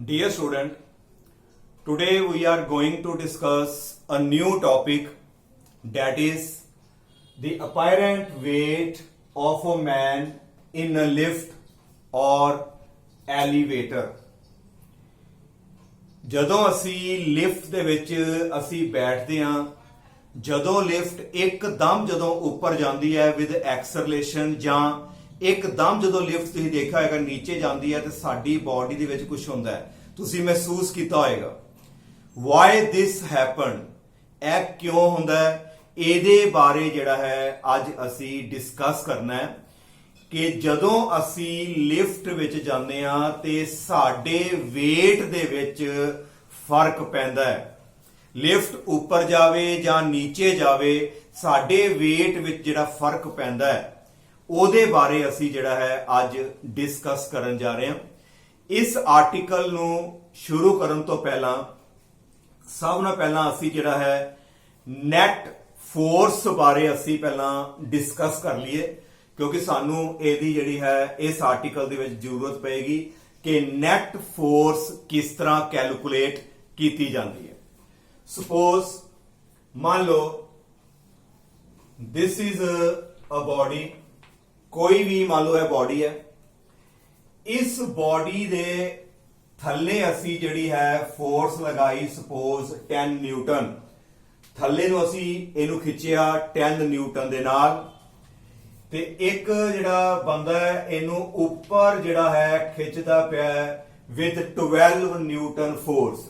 Dear student, today we are going to discuss a new topic, that is the apparent weight of a man in a lift or elevator. ਜਦੋਂ ਅਸੀਂ lift ਦੇ ਵਿੱਚ ਅਸੀਂ ਬੈਠਦੇ ਹਾਂ, ਜਦੋਂ lift ਇੱਕਦਮ ਜਦੋਂ ਉੱਪਰ ਜਾਂਦੀ ਹੈ ਵਿਦ ਐਕਸਲਰੇਸ਼ਨ ਜਾਂ ਇੱਕਦਮ ਜਦੋਂ ਲਿਫਟ ਤੁਸੀਂ ਦੇਖਿਆ ਹੋਏਗਾ ਨੀਚੇ ਜਾਂਦੀ ਹੈ ਤੇ ਸਾਡੀ ਬਾਡੀ ਦੇ ਵਿੱਚ ਕੁਝ ਹੁੰਦਾ ਹੈ, ਤੁਸੀਂ ਮਹਿਸੂਸ ਕੀਤਾ ਹੋਏਗਾ। ਵਾਈ ਦਿਸ ਹੈਪਨ, ਇਹ ਕਿਉਂ ਹੁੰਦਾ ਹੈ, ਇਹਦੇ ਬਾਰੇ ਜਿਹੜਾ ਹੈ ਅੱਜ ਅਸੀਂ ਡਿਸਕਸ ਕਰਨਾ ਹੈ ਕਿ ਜਦੋਂ ਅਸੀਂ ਲਿਫਟ ਵਿੱਚ ਜਾਂਦੇ ਆ ਤੇ ਸਾਡੇ weight ਦੇ ਵਿੱਚ ਫਰਕ ਪੈਂਦਾ ਹੈ। ਲਿਫਟ ਉੱਪਰ ਜਾਵੇ ਜਾਂ ਨੀਚੇ ਜਾਵੇ, ਸਾਡੇ weight ਵਿੱਚ ਜਿਹੜਾ ਫਰਕ ਪੈਂਦਾ ਹੈ ਉਹਦੇ ਬਾਰੇ ਅਸੀਂ ਜਿਹੜਾ ਹੈ ਅੱਜ ਡਿਸਕਸ ਕਰਨ ਜਾ ਰਹੇ ਹਾਂ। ਇਸ ਆਰਟੀਕਲ ਨੂੰ ਸ਼ੁਰੂ ਕਰਨ ਤੋਂ ਪਹਿਲਾਂ ਸਭ ਤੋਂ ਪਹਿਲਾਂ ਅਸੀਂ ਜਿਹੜਾ ਹੈ ਨੈਟ ਫੋਰਸ ਬਾਰੇ ਅਸੀਂ ਪਹਿਲਾਂ ਡਿਸਕਸ ਕਰ ਲਈਏ, ਕਿਉਂਕਿ ਸਾਨੂੰ ਇਹਦੀ ਜਿਹੜੀ ਹੈ ਇਸ ਆਰਟੀਕਲ ਦੇ ਵਿੱਚ ਜ਼ਰੂਰਤ ਪਏਗੀ ਕਿ ਨੈਟ ਫੋਰਸ ਕਿਸ ਤਰ੍ਹਾਂ ਕੈਲਕੂਲੇਟ ਕੀਤੀ ਜਾਂਦੀ ਹੈ। ਸਪੋਜ਼ ਮੰਨ ਲਓ ਦਿਸ ਇਜ਼ ਅ ਬੋਡੀ, ਕੋਈ ਵੀ ਮੰਨ ਲਓ ਇਹ ਬੋਡੀ ਹੈ, ਇਸ ਬੋਡੀ ਦੇ ਥੱਲੇ ਅਸੀਂ ਜਿਹੜੀ ਹੈ ਫੋਰਸ ਲਗਾਈ ਸਪੋਜ਼ 10 ਨਿਊਟਨ, ਥੱਲੇ ਨੂੰ ਅਸੀਂ ਇਹਨੂੰ ਖਿੱਚਿਆ 10 ਨਿਊਟਨ ਦੇ ਨਾਲ, ਤੇ ਇੱਕ ਜਿਹੜਾ ਬੰਦਾ ਹੈ ਇਹਨੂੰ ਉੱਪਰ ਜਿਹੜਾ ਹੈ ਖਿੱਚਦਾ ਪਿਆ ਵਿਦ 12 ਨਿਊਟਨ ਫੋਰਸ।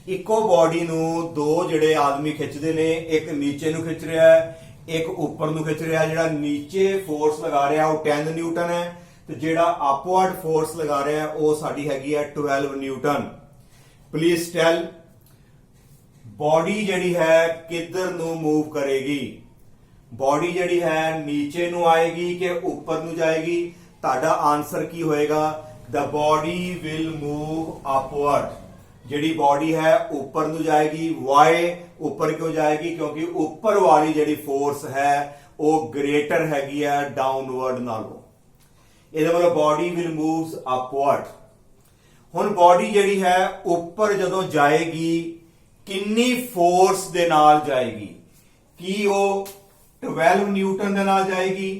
ਇੱਕੋ ਬੋਡੀ ਨੂੰ ਦੋ ਜਿਹੜੇ ਆਦਮੀ ਖਿੱਚਦੇ ਨੇ, ਇੱਕ ਨੀਚੇ ਨੂੰ ਖਿੱਚ ਰਿਹਾ ਹੈ, ਇੱਕ ਉੱਪਰ ਨੂੰ ਖਿੱਚ ਰਿਹਾ। ਜਿਹੜਾ ਨੀਚੇ ਫੋਰਸ ਲਗਾ ਰਿਹਾ ਉਹ 10 ਨਿਊਟਨ ਹੈ ਤੇ ਜਿਹੜਾ ਅਪਵਰਡ ਫੋਰਸ ਲਗਾ ਰਿਹਾ ਉਹ ਸਾਡੀ ਹੈਗੀ ਹੈ 12 ਨਿਊਟਨ। ਪਲੀਜ਼ ਟੈਲ, ਬੋਡੀ ਜਿਹੜੀ ਹੈ ਕਿੱਧਰ ਨੂੰ ਮੂਵ ਕਰੇਗੀ? ਬੋਡੀ ਜਿਹੜੀ ਹੈ ਨੀਚੇ ਨੂੰ ਆਏਗੀ ਕਿ ਉੱਪਰ ਨੂੰ ਜਾਏਗੀ? ਤੁਹਾਡਾ ਆਨਸਰ ਕੀ ਹੋਏਗਾ? the body will move upward। ਜਿਹੜੀ ਬੋਡੀ ਹੈ ਉੱਪਰ ਨੂੰ ਜਾਏਗੀ। ਵਾਈ ਉੱਪਰ ਕਿਉਂ ਜਾਏਗੀ? ਕਿਉਂਕਿ ਉੱਪਰ ਵਾਲੀ ਜਿਹੜੀ ਫੋਰਸ ਹੈ ਉਹ ਗ੍ਰੇਟਰ ਹੈਗੀ ਹੈ ਡਾਊਨਵਰਡ ਨਾਲੋਂ। ਇਹਦਾ ਮਤਲਬ ਬੋਡੀ ਵਿਲ ਮੂਵਸ ਅਪਵਰਡ। ਹੁਣ ਬੋਡੀ ਜਿਹੜੀ ਹੈ ਉੱਪਰ ਜਦੋਂ ਜਾਏਗੀ ਕਿੰਨੀ ਫੋਰਸ ਦੇ ਨਾਲ ਜਾਏਗੀ? ਕੀ ਉਹ 12 ਨਿਊਟਨ ਦੇ ਨਾਲ ਜਾਏਗੀ?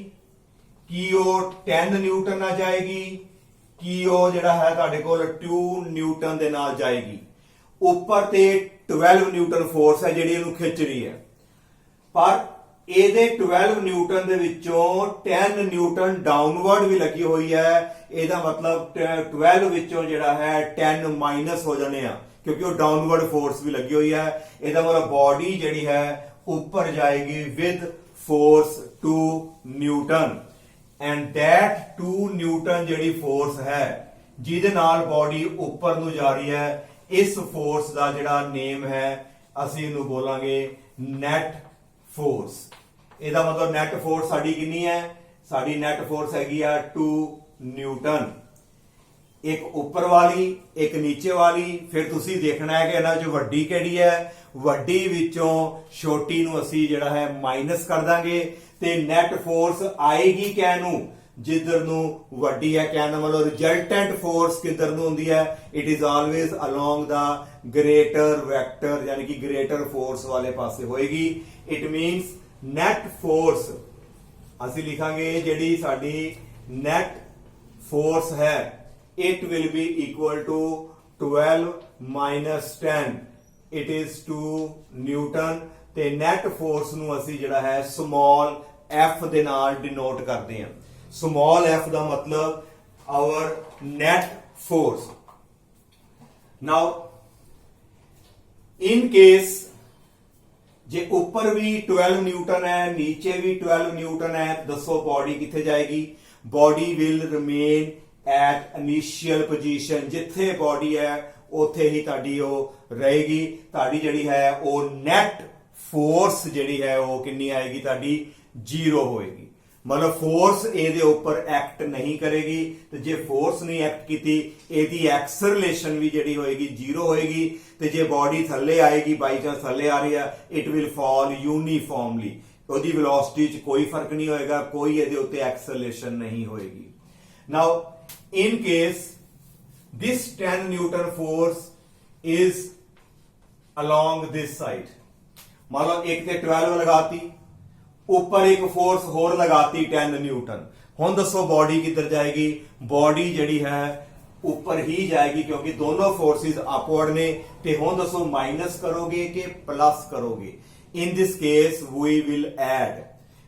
ਕੀ ਉਹ 10 ਨਿਊਟਨ ਨਾਲ ਜਾਏਗੀ? ਕੀ ਉਹ ਜਿਹੜਾ ਹੈ ਤੁਹਾਡੇ ਕੋਲ 2 ਨਿਊਟਨ ਦੇ ਨਾਲ ਜਾਏਗੀ? ਉੱਪਰ ਤੇ 12 ਨਿਊਟਨ ਫੋਰਸ ਹੈ ਜਿਹੜੀ ਇਹਨੂੰ ਖਿੱਚ ਰਹੀ ਹੈ, ਪਰ ਇਹਦੇ 12 ਨਿਊਟਨ ਦੇ ਵਿੱਚੋਂ 10 ਨਿਊਟਨ ਡਾਊਨਵਰਡ ਵੀ ਲੱਗੀ ਹੋਈ ਹੈ। ਇਹਦਾ ਮਤਲਬ 12 ਵਿੱਚੋਂ ਜਿਹੜਾ ਹੈ 10 ਮਾਈਨਸ ਹੋ ਜਾਣੇ ਆ, ਕਿਉਂਕਿ ਉਹ ਡਾਊਨਵਰਡ ਫੋਰਸ ਵੀ ਲੱਗੀ ਹੋਈ ਹੈ। ਇਹਦਾ ਮਤਲਬ ਬੋਡੀ ਜਿਹੜੀ ਹੈ ਉੱਪਰ ਜਾਏਗੀ with force 2 Newton, and that 2 Newton ਜਿਹੜੀ ਫੋਰਸ ਹੈ ਜਿਹਦੇ ਨਾਲ ਬੋਡੀ ਉੱਪਰ ਨੂੰ ਜਾ ਰਹੀ ਹੈ, ਇਸ ਫੋਰਸ ਦਾ ਜਿਹੜਾ ਨੇਮ ਹੈ ਅਸੀਂ ਇਹਨੂੰ ਬੋਲਾਂਗੇ ਨੈਟ ਫੋਰਸ। ਇਹਦਾ ਮਤਲਬ ਨੈਟ ਫੋਰਸ ਸਾਡੀ ਕਿੰਨੀ ਹੈ? ਸਾਡੀ ਨੈਟ ਫੋਰਸ ਹੈਗੀ ਆ 2 ਨਿਊਟਨ। ਇੱਕ ਉੱਪਰ ਵਾਲੀ, ਇੱਕ ਨੀਚੇ ਵਾਲੀ। ਫਿਰ ਤੁਸੀਂ ਦੇਖਣਾ ਹੈ ਕਿ ਇਹਨਾਂ ਚੋਂ ਵੱਡੀ ਕਿਹੜੀ ਹੈ। ਵੱਡੀ ਵਿੱਚੋਂ ਛੋਟੀ ਨੂੰ ਅਸੀਂ ਜਿਹੜਾ ਹੈ ਮਾਈਨਸ ਕਰ ਦਾਂਗੇ ਤੇ ਨੈਟ ਫੋਰਸ ਆਏਗੀ ਕਿਹਨੂੰ? ਜਿੱਧਰ ਨੂੰ ਵੱਡੀ ਹੈ। ਕਹਿਣ ਦਾ ਮਤਲਬ ਰਿਜ਼ਲਟੈਂਟ ਫੋਰਸ ਕਿੱਧਰ ਨੂੰ ਹੁੰਦੀ ਹੈ? It is always along the greater vector, ਯਾਨੀ ਕਿ ਗ੍ਰੇਟਰ ਫੋਰਸ ਵਾਲੇ ਪਾਸੇ ਹੋਏਗੀ। ਇਟ ਮੀਨਸ ਨੈਟ ਫੋਰਸ ਅਸੀਂ ਲਿਖਾਂਗੇ ਜਿਹੜੀ ਸਾਡੀ ਨੈਟ ਫੋਰਸ ਹੈ it will be equal to 12 minus 10, it is 2 Newton. ਤੇ ਨੈਟ ਫੋਰਸ ਨੂੰ ਅਸੀਂ ਜਿਹੜਾ ਹੈ ਸਮਾਲ f ਦੇ ਨਾਲ ਡਿਨੋਟ ਕਰਦੇ ਹਾਂ। ਸਮਾਲ f ਦਾ ਮਤਲਬ our net force। now in case ਜੇ ਉੱਪਰ ਵੀ 12 ਨਿਊਟਨ ਹੈ, ਨੀਚੇ ਵੀ 12 ਨਿਊਟਨ ਹੈ, ਦੱਸੋ ਬੋਡੀ ਕਿੱਥੇ ਜਾਏਗੀ? Body will remain at initial position. ਜਿੱਥੇ ਬੋਡੀ ਹੈ ਉੱਥੇ ਹੀ ਤੁਹਾਡੀ ਉਹ ਰਹੇਗੀ। ਤੁਹਾਡੀ ਜਿਹੜੀ ਹੈ ਉਹ ਨੈਟ ਫੋਰਸ ਜਿਹੜੀ ਹੈ ਉਹ ਕਿੰਨੀ ਆਏਗੀ? ਤੁਹਾਡੀ 0 ਹੋਏਗੀ। ਮਤਲਬ ਫੋਰਸ ਇਹਦੇ ਉੱਪਰ ਐਕਟ ਨਹੀਂ ਕਰੇਗੀ, ਤੇ ਜੇ ਫੋਰਸ ਨਹੀਂ ਐਕਟ ਕੀਤੀ ਇਹਦੀ ਐਕਸਲਰੇਸ਼ਨ ਵੀ ਜਿਹੜੀ ਹੋਏਗੀ 0 ਹੋਏਗੀ। ਤੇ ਜੇ ਬੋਡੀ ਥੱਲੇ ਆਏਗੀ, ਬਾਈ ਚਾਂਸ ਥੱਲੇ ਆ ਰਹੀ ਹੈ, ਇਟ ਵਿਲ ਫਾਲ ਯੂਨੀਫਾਰਮਲੀ। ਉਹਦੀ ਵੈਲੋਸਿਟੀ 'ਚ ਕੋਈ ਫਰਕ ਨਹੀਂ ਹੋਏਗਾ, ਕੋਈ ਇਹਦੇ ਉੱਤੇ ਐਕਸਲਰੇਸ਼ਨ ਨਹੀਂ ਹੋਏਗੀ। ਨਾਓ in case this 10 Newton force is along this side. मान लो एक ते 12 लगाती, ऊपर एक फोर्स होर लगाती 10 न्यूटन। हुण दसो बॉडी किधर जाएगी? बॉडी जड़ी है ऊपर ही जाएगी, क्योंकि दोनों फोर्सेस अपवर्ड ने। ते हुण दसो माइनस करोगे कि प्लस करोगे? In this case we will add,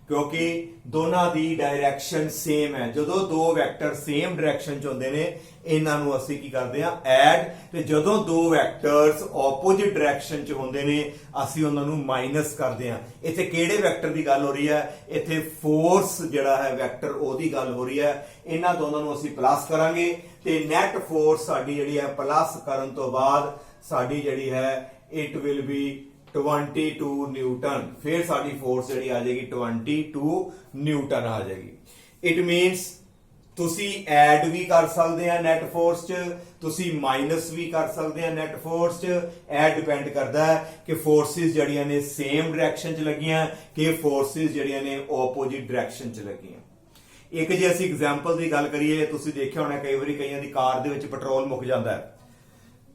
क्योंकि दोनों की डायरैक्शन सेम है। जो दो वैक्टर सेम डायरैक्शन च होंदे ने, इन्हां नूं असीं की करदे हां? ऐड। ते जदों दो वैक्टर्स ऑपोजिट डायरैक्शन च होंदे ने, असीं उन्हां नूं माइनस करदे हां। इत्थे किहड़े वैक्टर की गल हो रही है? इत्थे फोर्स जिहड़ा है वैक्टर ओहदी गल हो रही है। इन्हां दोनों नूं असीं प्लस करांगे ते नेट फोर्स साडी जिहड़ी है प्लस करन तो बाद साडी जिहड़ी है इट विल बी 22 न्यूटन। फिर साडी फोर्स जिहड़ी आ जाएगी 22 न्यूटन आ जाएगी। इट मीनस तुसी ऐड भी कर सकते हैं नेट फोर्स च, तुसी माइनस भी कर सकते हैं नेट फोर्स च। ऐ डिपेंड करता है कि फोर्सेस जड़ियां ने सेम डायरैक्शन च लगियां कि फोर्सेस जड़ियां ने ऑपोजिट डायरैक्शन च लगियां। एक जे असीं एग्जांपल की गल करिए, तुसी देखिया होना कई वारी कईयां दी कार दे विच पेट्रोल मुक जांदा है,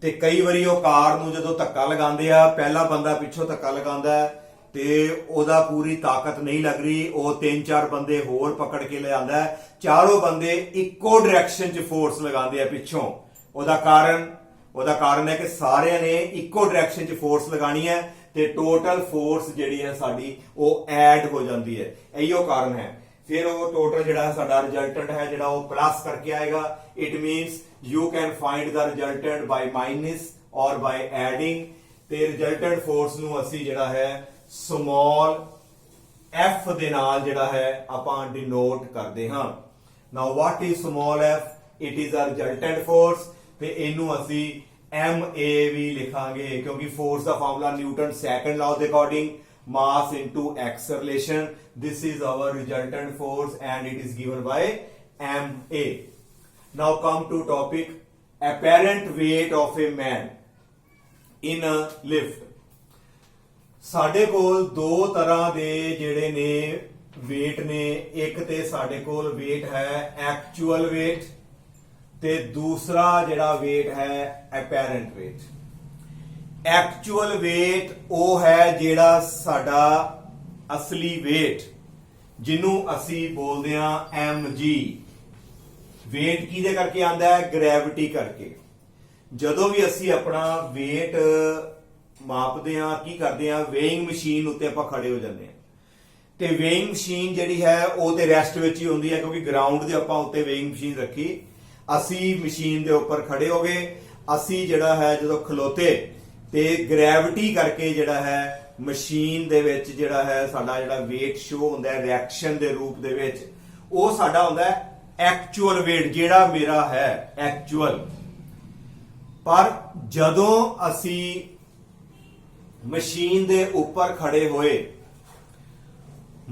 ते कई वारी वो कार नूं जदों धक्का लगांदे आ, पहला बंदा पिछों धक्का लगांदा है ते ओदा पूरी ताकत नहीं लग रही, वो 3-4 बंदे होर पकड़ के ले आंदा है, चारों बंदे इक्को डायरैक्शन च फोर्स लगांदे आ पिछों। ओदा कारण है कि सारे ने इक्को डायरैक्शन च फोर्स लगानी है ते टोटल फोर्स जिहड़ी है साडी वो ऐड हो जाती है। इहो कारण है। फिर वो टोटल जिहड़ा साडा रिजल्टेंट है जिहड़ा वो प्लस करके आएगा। It मीनस you can find the resultant bye minus और बाय एडिंग। ते रिजल्टेंट फोर्स नूं असीं जिहड़ा है स्मॉल एफ दे नाल जिहड़ा है आपां डिनोट करदे हां। Now what is small F? It is a resultant force. ते इनू असीं MA भी लिखांगे, क्योंकि फोर्स दा फार्मूला न्यूटन सेकंड लॉ दे according mass into acceleration. This is our resultant force and it is given by MA. Now come to topic apparent weight of a man in a lift. ਸਾਡੇ ਕੋਲ ਦੋ ਤਰ੍ਹਾਂ ਦੇ ਜਿਹੜੇ ਨੇ weight ਨੇ। ਇੱਕ ਤੇ ਸਾਡੇ ਕੋਲ weight ਹੈ actual weight ਤੇ ਦੂਸਰਾ ਜਿਹੜਾ weight ਹੈ apparent weight। एक्चुअल वेट वो है जिहड़ा साडा असली वेट, जिन्हों असी बोलते हैं mg। वेट किहदे करके आंदा है? ग्रैविटी करके। जदों भी असी अपना वेट मापदे हां की करदे हां? वेइंग मशीन उत्ते आपां खड़े हो जांदे हां ते वेइंग मशीन जिहड़ी है वो ते रेस्ट विच ही हुंदी है, क्योंकि ग्राउंड दे आपां उत्ते वेइंग मशीन रखी। असी मशीन दे उपर खड़े हो गए, असी जिहड़ा है जदों खलोते ते ग्रैविटी करके जिहड़ा है मशीन दे विच जिहड़ा है साडा जिहड़ा वेट शो हुंदा है रिएक्शन दे रूप दे विच, वो साडा हुंदा है एक्चुअल वेट जिहड़ा मेरा है एक्चुअल। पर जदों असी मशीन दे उपर खड़े होए,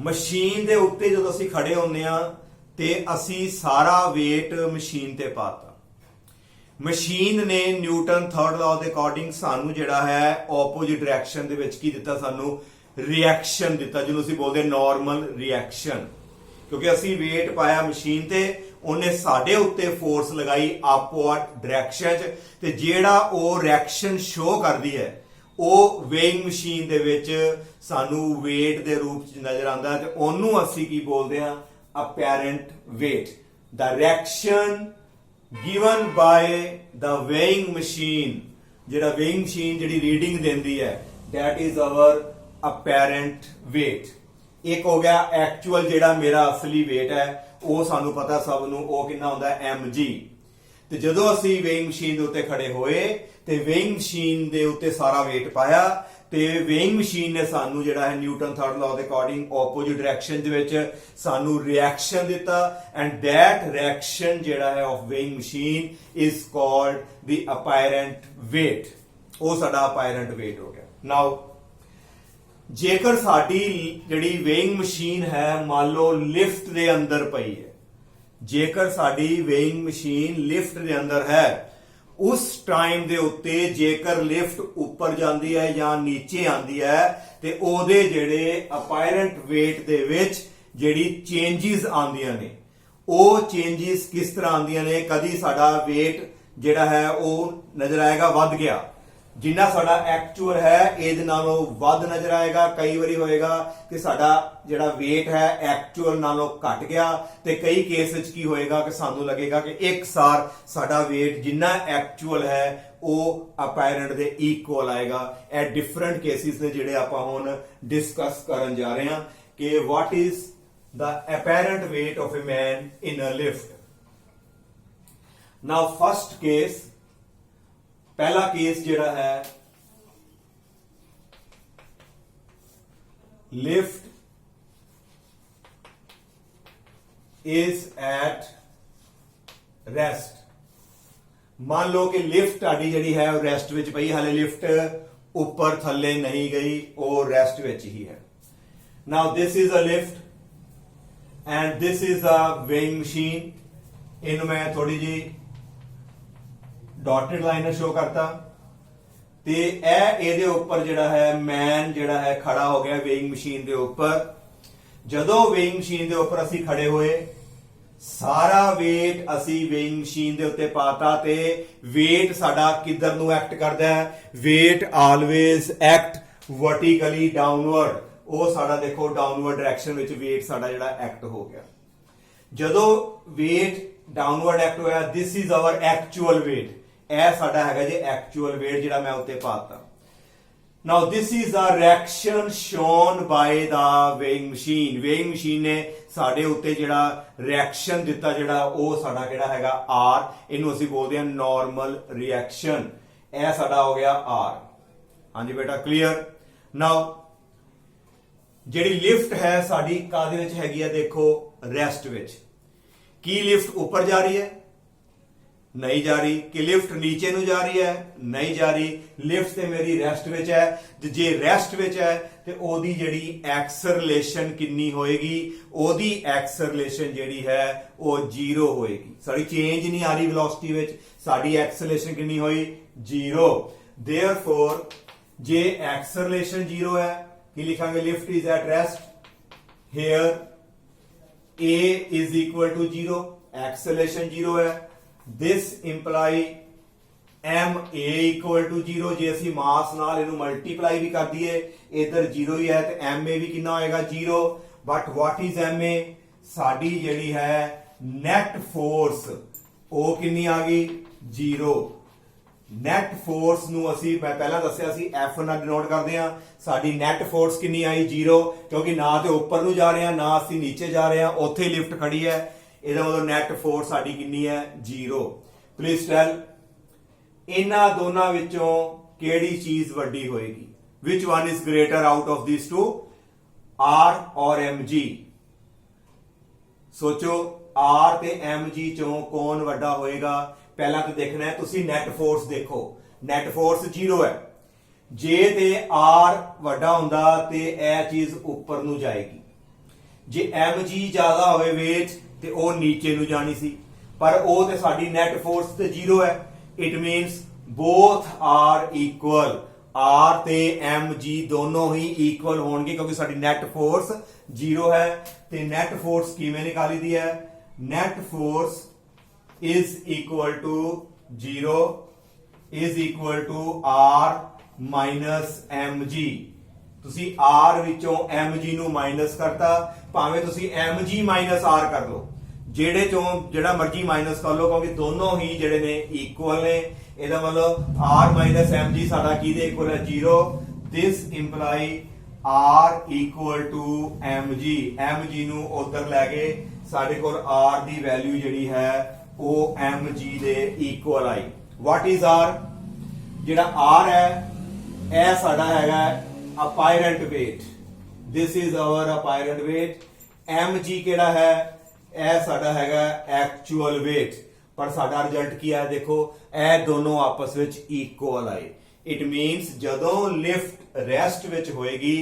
मशीन दे उत्ते जदों असी खड़े होंदे आ ते असी सारा वेट मशीन ते पाता। मशीन ने न्यूटन थर्ड लॉ के अकॉर्डिंग सानू जिहड़ा है ऑपोजिट डायरैक्शन दे विच की दिता? सानू रिएक्शन दिता, जिन्हों असीं बोलदे नॉर्मल रिएक्शन। क्योंकि असीं वेट पाया मशीन ते, उन्हें साडे उत्ते फोर्स लगाई अपवर्ड डायरैक्शन च, ते जिहड़ा वो रिएक्शन शो करदी है वो वेइंग मशीन दे विच सानू वेट दे रूप च नजर आंदा है। ते ओनू असीं की बोलदे हां? Apparent weight. The reaction given by the weighing machine, जिहड़ा weighing machine जिहड़ी रीडिंग देंदी है, that is our apparent weight। एक हो गया एक्चुअल जिहड़ा मेरा असली वेट है, वो सानू पता सब नू वो कितना हुंदा है mg। ते जदों असीं weighing machine दे उत्ते खड़े होए ते weighing machine दे उत्ते सारा वेट पाया ते weighing machine ने सानू जिहड़ा है न्यूटन थर्ड लॉ दे अकॉर्डिंग ऑपोजिट डायरैक्शन दे विच सानू रिएक्शन दिता, एंड दैट रिएक्शन जिहड़ा है of weighing machine is called the apparent weight. वो साडा अपैरेंट वेट हो गया। नाउ जेकर साडी जिहड़ी weighing machine है मान लो लिफ्ट दे अंदर पई है, जेकर साडी weighing machine लिफ्ट दे अंदर है, उस टाइम दे उत्ते जेकर लिफ्ट ऊपर जाती है या नीचे आती है ते ओदे जेड़े अपैरेंट वेट दे विच जेड़ी चेंजिस आंदियां ने, ओ चेंजिस किस तरह आंदियां ने? कदी साडा वेट ਜਿਹੜਾ ਹੈ ਉਹ ਨਜ਼ਰ ਆਏਗਾ ਵੱਧ ਗਿਆ। ਜਿੰਨਾ ਸਾਡਾ ਐਕਚੁਅਲ ਹੈ ਇਹਦੇ ਨਾਲੋਂ ਵੱਧ ਨਜ਼ਰ ਆਏਗਾ। ਕਈ ਵਾਰੀ ਹੋਏਗਾ ਕਿ ਸਾਡਾ ਜਿਹੜਾ weight ਹੈ ਐਕਚੁਅਲ ਨਾਲੋਂ ਘਟ ਗਿਆ, ਤੇ ਕਈ ਕੇਸ ਵਿੱਚ ਕੀ ਹੋਏਗਾ ਕਿ ਸਾਨੂੰ ਲੱਗੇਗਾ ਕਿ ਇੱਕਸਾਰ ਸਾਡਾ weight ਜਿੰਨਾ ਐਕਚੁਅਲ ਹੈ ਉਹ ਅਪੈਰੈਂਟ ਦੇ ਇਕੁਅਲ ਆਏਗਾ। ਇਹ ਡਿਫਰੈਂਟ ਕੇਸਿਸ ਨੇ ਜਿਹੜੇ ਆਪਾਂ ਹੁਣ ਡਿਸਕਸ ਕਰਨ ਜਾ ਰਹੇ ਹਾਂ ਕਿ what is the apparent weight of a man in a lift. Now first case, पहला केस ਜਿਹੜਾ ਹੈ lift is at rest. मान लो कि लिफ्ट ਤੁਹਾਡੀ ਜਿਹੜੀ ਹੈ ਉਹ ਰੈਸਟ ਵਿੱਚ ਪਈ, ਹਾਲੇ ਲਿਫਟ ਉੱਪਰ ਥੱਲੇ ਨਹੀਂ ਗਈ, ਉਹ ਰੈਸਟ ਵਿੱਚ ਹੀ ਹੈ। Now this is a lift and this is a weighing machine. ਇਹਨੂੰ ਮੈਂ ਥੋੜੀ ਜੀ ਡਾਟਡ ਲਾਈਨ ਸ਼ੋ ਕਰਤਾ, ਤੇ ਇਹ ਇਹਦੇ ਉੱਪਰ ਜਿਹੜਾ ਹੈ ਮੈਨ ਜਿਹੜਾ ਹੈ ਖੜਾ ਹੋ ਗਿਆ ਵੇਇੰਗ ਮਸ਼ੀਨ ਦੇ ਉੱਪਰ। ਜਦੋਂ ਵੇਇੰਗ ਮਸ਼ੀਨ ਦੇ ਉੱਪਰ ਅਸੀਂ ਖੜੇ ਹੋਏ, ਸਾਰਾ weight ਅਸੀਂ ਵੇਇੰਗ ਮਸ਼ੀਨ ਦੇ ਉੱਤੇ ਪਾਤਾ, ਤੇ weight ਸਾਡਾ ਕਿੱਧਰ ਨੂੰ ਐਕਟ ਕਰਦਾ ਹੈ? weight always act vertically downward. ਉਹ ਸਾਡਾ ਦੇਖੋ ਡਾਊਨਵਰਡ ਡਾਇਰੈਕਸ਼ਨ ਵਿੱਚ weight ਸਾਡਾ ਜਿਹੜਾ ਐਕਟ ਹੋ ਗਿਆ। ਜਦੋਂ weight ਡਾਊਨਵਰਡ ਐਕਟ ਹੋਇਆ, this is our actual weight. ਇਹ ਸਾਡਾ ਹੈਗਾ ਜੀ ਐਕਚੁਅਲ weight ਜਿਹੜਾ ਮੈਂ ਉੱਤੇ ਪਾਤਾ। Now this is the reaction shown by the weighing machine. weighing machine ਨੇ ਸਾਡੇ ਉੱਤੇ ਜਿਹੜਾ ਰਿਐਕਸ਼ਨ ਦਿੱਤਾ, ਜਿਹੜਾ ਉਹ ਸਾਡਾ ਕਿਹੜਾ ਹੈਗਾ R, ਇਹਨੂੰ ਅਸੀਂ ਬੋਲਦੇ ਹਾਂ ਨਾਰਮਲ ਰਿਐਕਸ਼ਨ। ਇਹ ਸਾਡਾ ਹੋ ਗਿਆ R। ਹਾਂਜੀ ਬੇਟਾ ਕਲੀਅਰ। ਨਾਓ ਜਿਹੜੀ ਲਿਫਟ ਹੈ ਸਾਡੀ ਕਾਹਦੇ ਵਿੱਚ ਹੈਗੀ ਆ? ਦੇਖੋ ਰੈਸਟ ਵਿੱਚ। ਕੀ ਲਿਫਟ ਉੱਪਰ ਜਾ ਰਹੀ ਹੈ? नहीं जा रही। कि लिफ्ट नीचे ਨੂੰ ਜਾ ਰਹੀ ਹੈ? नहीं जा रही। लिफ्ट ਤੇ ਮੇਰੀ ਰੈਸਟ ਵਿੱਚ ਹੈ, ਤੇ ਜੇ ਰੈਸਟ ਵਿੱਚ ਹੈ ਤੇ ਉਹਦੀ ਜਿਹੜੀ ਐਕਸਲਰੇਸ਼ਨ ਕਿੰਨੀ ਹੋਏਗੀ? ਉਹਦੀ ਐਕਸਲਰੇਸ਼ਨ ਜਿਹੜੀ ਹੈ ਉਹ 0 ਹੋਏਗੀ। ਸਾਡੀ ਚੇਂਜ ਨਹੀਂ ਆ ਰਹੀ ਵੈਲੋਸਿਟੀ ਵਿੱਚ, ਸਾਡੀ ਐਕਸਲਰੇਸ਼ਨ ਕਿੰਨੀ ਹੋਈ? 0। देयरफॉर ਜੇ ਐਕਸਲਰੇਸ਼ਨ 0 ਹੈ, ਕੀ ਲਿਖਾਂਗੇ? Lift is at rest. Here a is equal to 0, acceleration 0 है। This imply ma equal to 0। ਜੇ ਅਸੀਂ ਮਾਸ ਨਾਲ ਇਹਨੂੰ ਮਲਟੀਪਲਾਈ ਵੀ ਕਰ ਦਈਏ, ਇਧਰ 0 ਹੀ ਹੈ ਤੇ ma ਵੀ ਕਿੰਨਾ ਹੋਏਗਾ? 0। But what is ma? ਸਾਡੀ ਜਿਹੜੀ ਹੈ ਨੈਟ ਫੋਰਸ ਉਹ ਕਿੰਨੀ ਆ ਗਈ? 0। ਨੈਟ ਫੋਰਸ ਨੂੰ ਅਸੀਂ ਮੈਂ ਪਹਿਲਾਂ ਦੱਸਿਆ ਸੀ F ਨਾਲ ਡਿਨੋਟ ਕਰਦੇ ਆ। ਸਾਡੀ ਨੈਟ ਫੋਰਸ ਕਿੰਨੀ ਆਈ? 0, ਕਿਉਂਕਿ ਨਾ ਤੇ ਉੱਪਰ ਨੂੰ ਜਾ ਰਹੇ ਆ ਨਾ ਅਸੀਂ ਨੀਚੇ ਜਾ ਰਹੇ ਆ, ਉੱਥੇ ਲਿਫਟ ਖੜੀ ਹੈ। ਇਹਦਾ ਮਤਲਬ ਨੈਟ ਫੋਰਸ ਸਾਡੀ ਕਿੰਨੀ ਹੈ? 0। ਪਲੀਜ਼ ਟੈਲ ਇਹਨਾਂ ਦੋਨਾਂ ਵਿੱਚੋਂ ਕਿਹੜੀ ਚੀਜ਼ ਵੱਡੀ ਹੋਏਗੀ? Which one is greater out of these two, R ਔਰ mg? ਸੋਚੋ R ਤੇ mg ਚੋਂ ਕੌਣ ਵੱਡਾ ਹੋਏਗਾ? ਪਹਿਲਾਂ ਤਾਂ ਦੇਖਣਾ ਹੈ ਤੁਸੀਂ ਨੈਟ ਫੋਰਸ ਦੇਖੋ। ਨੈਟ ਫੋਰਸ 0 ਹੈ। ਜੇ ਤੇ R ਵੱਡਾ ਹੁੰਦਾ ਤੇ ਇਹ ਚੀਜ਼ ਉੱਪਰ ਨੂੰ ਜਾਏਗੀ। ਜੇ mg ਜ਼ਿਆਦਾ ਹੋਵੇ weight ਤੇ ਉਹ ਨੀਚੇ ਨੂੰ ਜਾਣੀ ਸੀ, ਪਰ ਉਹ ਤੇ ਸਾਡੀ ਨੈਟ ਫੋਰਸ ਤੇ 0 ਹੈ। It means both are equal. R ਤੇ mg ਦੋਨੋਂ ਹੀ ਇਕੁਅਲ ਹੋਣਗੇ ਕਿਉਂਕਿ ਸਾਡੀ ਨੈਟ ਫੋਰਸ 0 ਹੈ। ਤੇ ਨੈਟ ਫੋਰਸ ਕਿਵੇਂ ਨਿਕਾਲੀ ਦੀ ਹੈ? Net force is equal to 0 is equal to R minus mg। ਤੁਸੀਂ R ਵਿੱਚੋਂ mg ਨੂੰ ਮਾਈਨਸ ਕਰਤਾ, ਭਾਵੇਂ ਤੁਸੀਂ mg ਮਾਈਨਸ R ਕਰ ਲਓ, ਜਿਹੜੇ ਚੋਂ ਜਿਹੜਾ ਮਰਜੀ ਮਾਈਨਸ ਕਰ ਲਓ, ਕਿਉਂਕਿ ਦੋਨੋਂ ਹੀ ਜਿਹੜੇ ਨੇ ਇਕੁਅਲ ਨੇ। ਇਹਦਾ ਮਤਲਬ R minus mg ਸਾਡਾ ਕਿਹਦੇ ਇਕੁਅਲ ਹੈ? 0। this imply R equal to mg। mg ਨੂੰ ਉਧਰ ਲੈ ਕੇ ਸਾਡੇ ਕੋਲ R ਦੀ ਵੈਲਿਊ ਜਿਹੜੀ ਹੈ ਉਹ mg ਦੇ equal I. What is R? ਜਿਹੜਾ R ਹੈ ਇਹ ਸਾਡਾ ਹੈਗਾ ਅਪਾਇਰੈਂਟ weight। this is our apparent weight। mg ਕਿਹੜਾ ਹੈ? ਇਹ ਸਾਡਾ ਹੈਗਾ ਐਕਚੁਅਲ weight। ਪਰ ਸਾਡਾ ਰਿਜ਼ਲਟ ਕੀ ਆਇਆ? ਦੇਖੋ ਇਹ ਦੋਨੋਂ ਆਪਸ ਵਿੱਚ ਇਕੁਅਲ ਆਏ। ਇਟ ਮੀਨਸ ਜਦੋਂ ਲਿਫਟ ਰੈਸਟ ਵਿੱਚ ਹੋਏਗੀ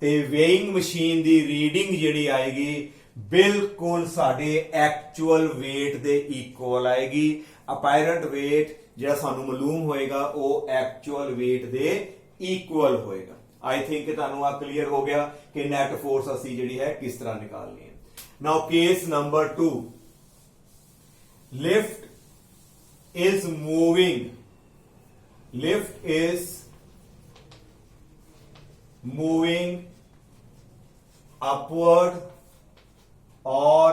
ਤੇ ਵੇਇੰਗ ਮਸ਼ੀਨ ਦੀ ਰੀਡਿੰਗ ਜਿਹੜੀ ਆਏਗੀ ਬਿਲਕੁਲ ਸਾਡੇ ਐਕਚੁਅਲ weight ਦੇ ਇਕੁਅਲ ਆਏਗੀ। ਅਪਾਇਰੈਂਟ weight ਜਿਹੜਾ ਸਾਨੂੰ ਮਾਲੂਮ ਹੋਏਗਾ ਉਹ ਐਕਚੁਅਲ weight ਦੇ ਇਕੁਅਲ ਹੋਏਗਾ। ਆਈ ਥਿੰਕ ਕਿ ਤੁਹਾਨੂੰ ਆ ਕਲੀਅਰ ਹੋ ਗਿਆ ਕਿ ਨੈਟ ਫੋਰਸ ਅਸੀਂ ਜਿਹੜੀ ਹੈ ਕਿਸ ਤਰ੍ਹਾਂ ਨਿਕਾਲਣੀ ਹੈ। Now case number 2, lift is moving, lift is moving upward or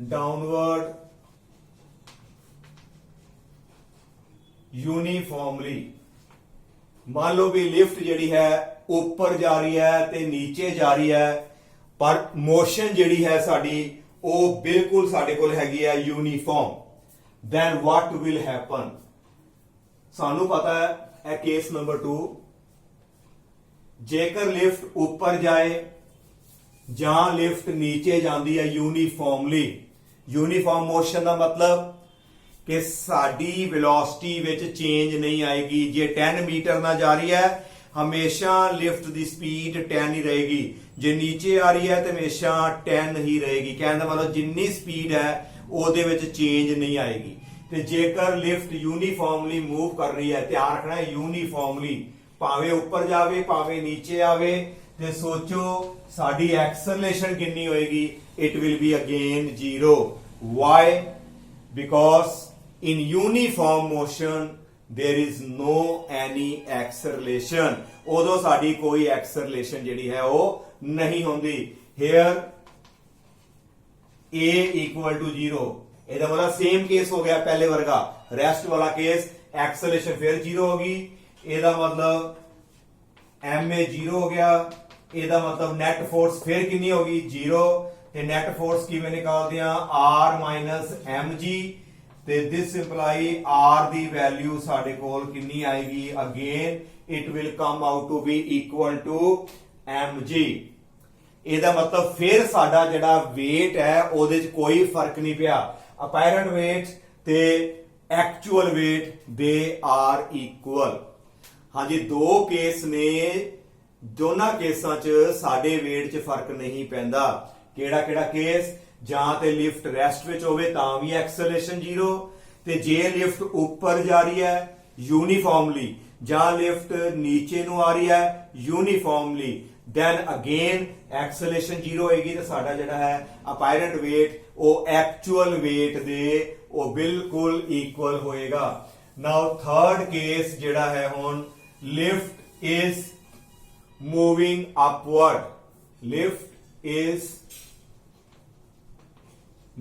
downward uniformly. मान लो भी लिफ्ट जिहड़ी है ऊपर जा रही है ते नीचे जा रही है, पर मोशन जिहड़ी है साडी वो बिल्कुल साडे कोल हैगी है uniform. Then what will happen, सानू पता है ए केस नंबर 2, जेकर लिफ्ट ऊपर जाए जां लिफ्ट नीचे जाती है यूनिफॉर्मली, यूनिफॉर्म मोशन का मतलब कि साडी वेलोसिटी विच चेंज नहीं आएगी। जे 10 मीटर ना जा रही है हमेशा लिफ्ट की स्पीड 10 ही रहेगी, जे नीचे आ रही है तो हमेशा 10 ही रहेगी। कहने का मतलब जिन्नी स्पीड है ਉਹਦੇ ਵਿੱਚ चेंज नहीं आएगी। ਤੇ जेकर लिफ्ट यूनिफॉर्मली मूव कर रही है, ध्यान रखना है यूनिफॉर्मली, भावे ऊपर जावे भावे नीचे आवे, ਤੇ सोचो साडी एक्सेलरेशन कितनी होएगी, it will be again 0। Why? Because in uniform motion there is no any acceleration, उदों साडी कोई acceleration जिहड़ी है वो नहीं होंदी। here a equal to 0, ਇਹਦਾ मतलब सेम केस हो गया पहले वर्गा, रेस्ट वाला केस acceleration फिर 0 होगी, ਇਹਦਾ मतलब ma 0 हो गया, ਇਹਦਾ मतलब नेट फोर्स फिर कितनी होगी 0, ਤੇ नेट फोर्स किवें निकालदे आ r minus mg, ਤੇ this imply r ਦੀ ਵੈਲਿਊ ਸਾਡੇ ਕੋਲ ਕਿੰਨੀ ਆਏਗੀ, again it will come out to be equal to mg। ਇਹਦਾ ਮਤਲਬ ਫਿਰ ਸਾਡਾ ਜਿਹੜਾ weight ਹੈ ਉਹਦੇ ਚ ਕੋਈ ਫਰਕ ਨਹੀਂ ਪਿਆ, apparent weight ਤੇ actual weight they are equal. ਹਾਂਜੀ ਦੋ ਕੇਸ ਨੇ, ਦੋਨਾਂ ਕੇਸਾਂ ਚ ਸਾਡੇ weight ਚ ਫਰਕ ਨਹੀਂ ਪੈਂਦਾ। ਕਿਹੜਾ ਕਿਹੜਾ ਕੇਸ? ਜਾਂ ਤੇ ਲਿਫਟ ਰੈਸਟ ਵਿੱਚ ਹੋਵੇ ਤਾਂ ਵੀ ਐਕਸਲਰੇਸ਼ਨ 0, ਤੇ ਜੇ ਲਿਫਟ ਉੱਪਰ ਜਾ ਰਹੀ ਹੈ ਯੂਨੀਫਾਰਮਲੀ ਜਾਂ ਲਿਫਟ ਨੀਚੇ ਨੂੰ ਆ ਰਹੀ ਹੈ ਯੂਨੀਫਾਰਮਲੀ, then again acceleration 0 ਹੋਏਗੀ, ਤੇ ਸਾਡਾ ਜਿਹੜਾ ਹੈ apparent weight ਉਹ actual weight ਦੇ ਉਹ ਬਿਲਕੁਲ ਇਕੁਅਲ ਹੋਏਗਾ। now third case ਜਿਹੜਾ ਹੈ ਹੁਣ, lift is moving upward, lift is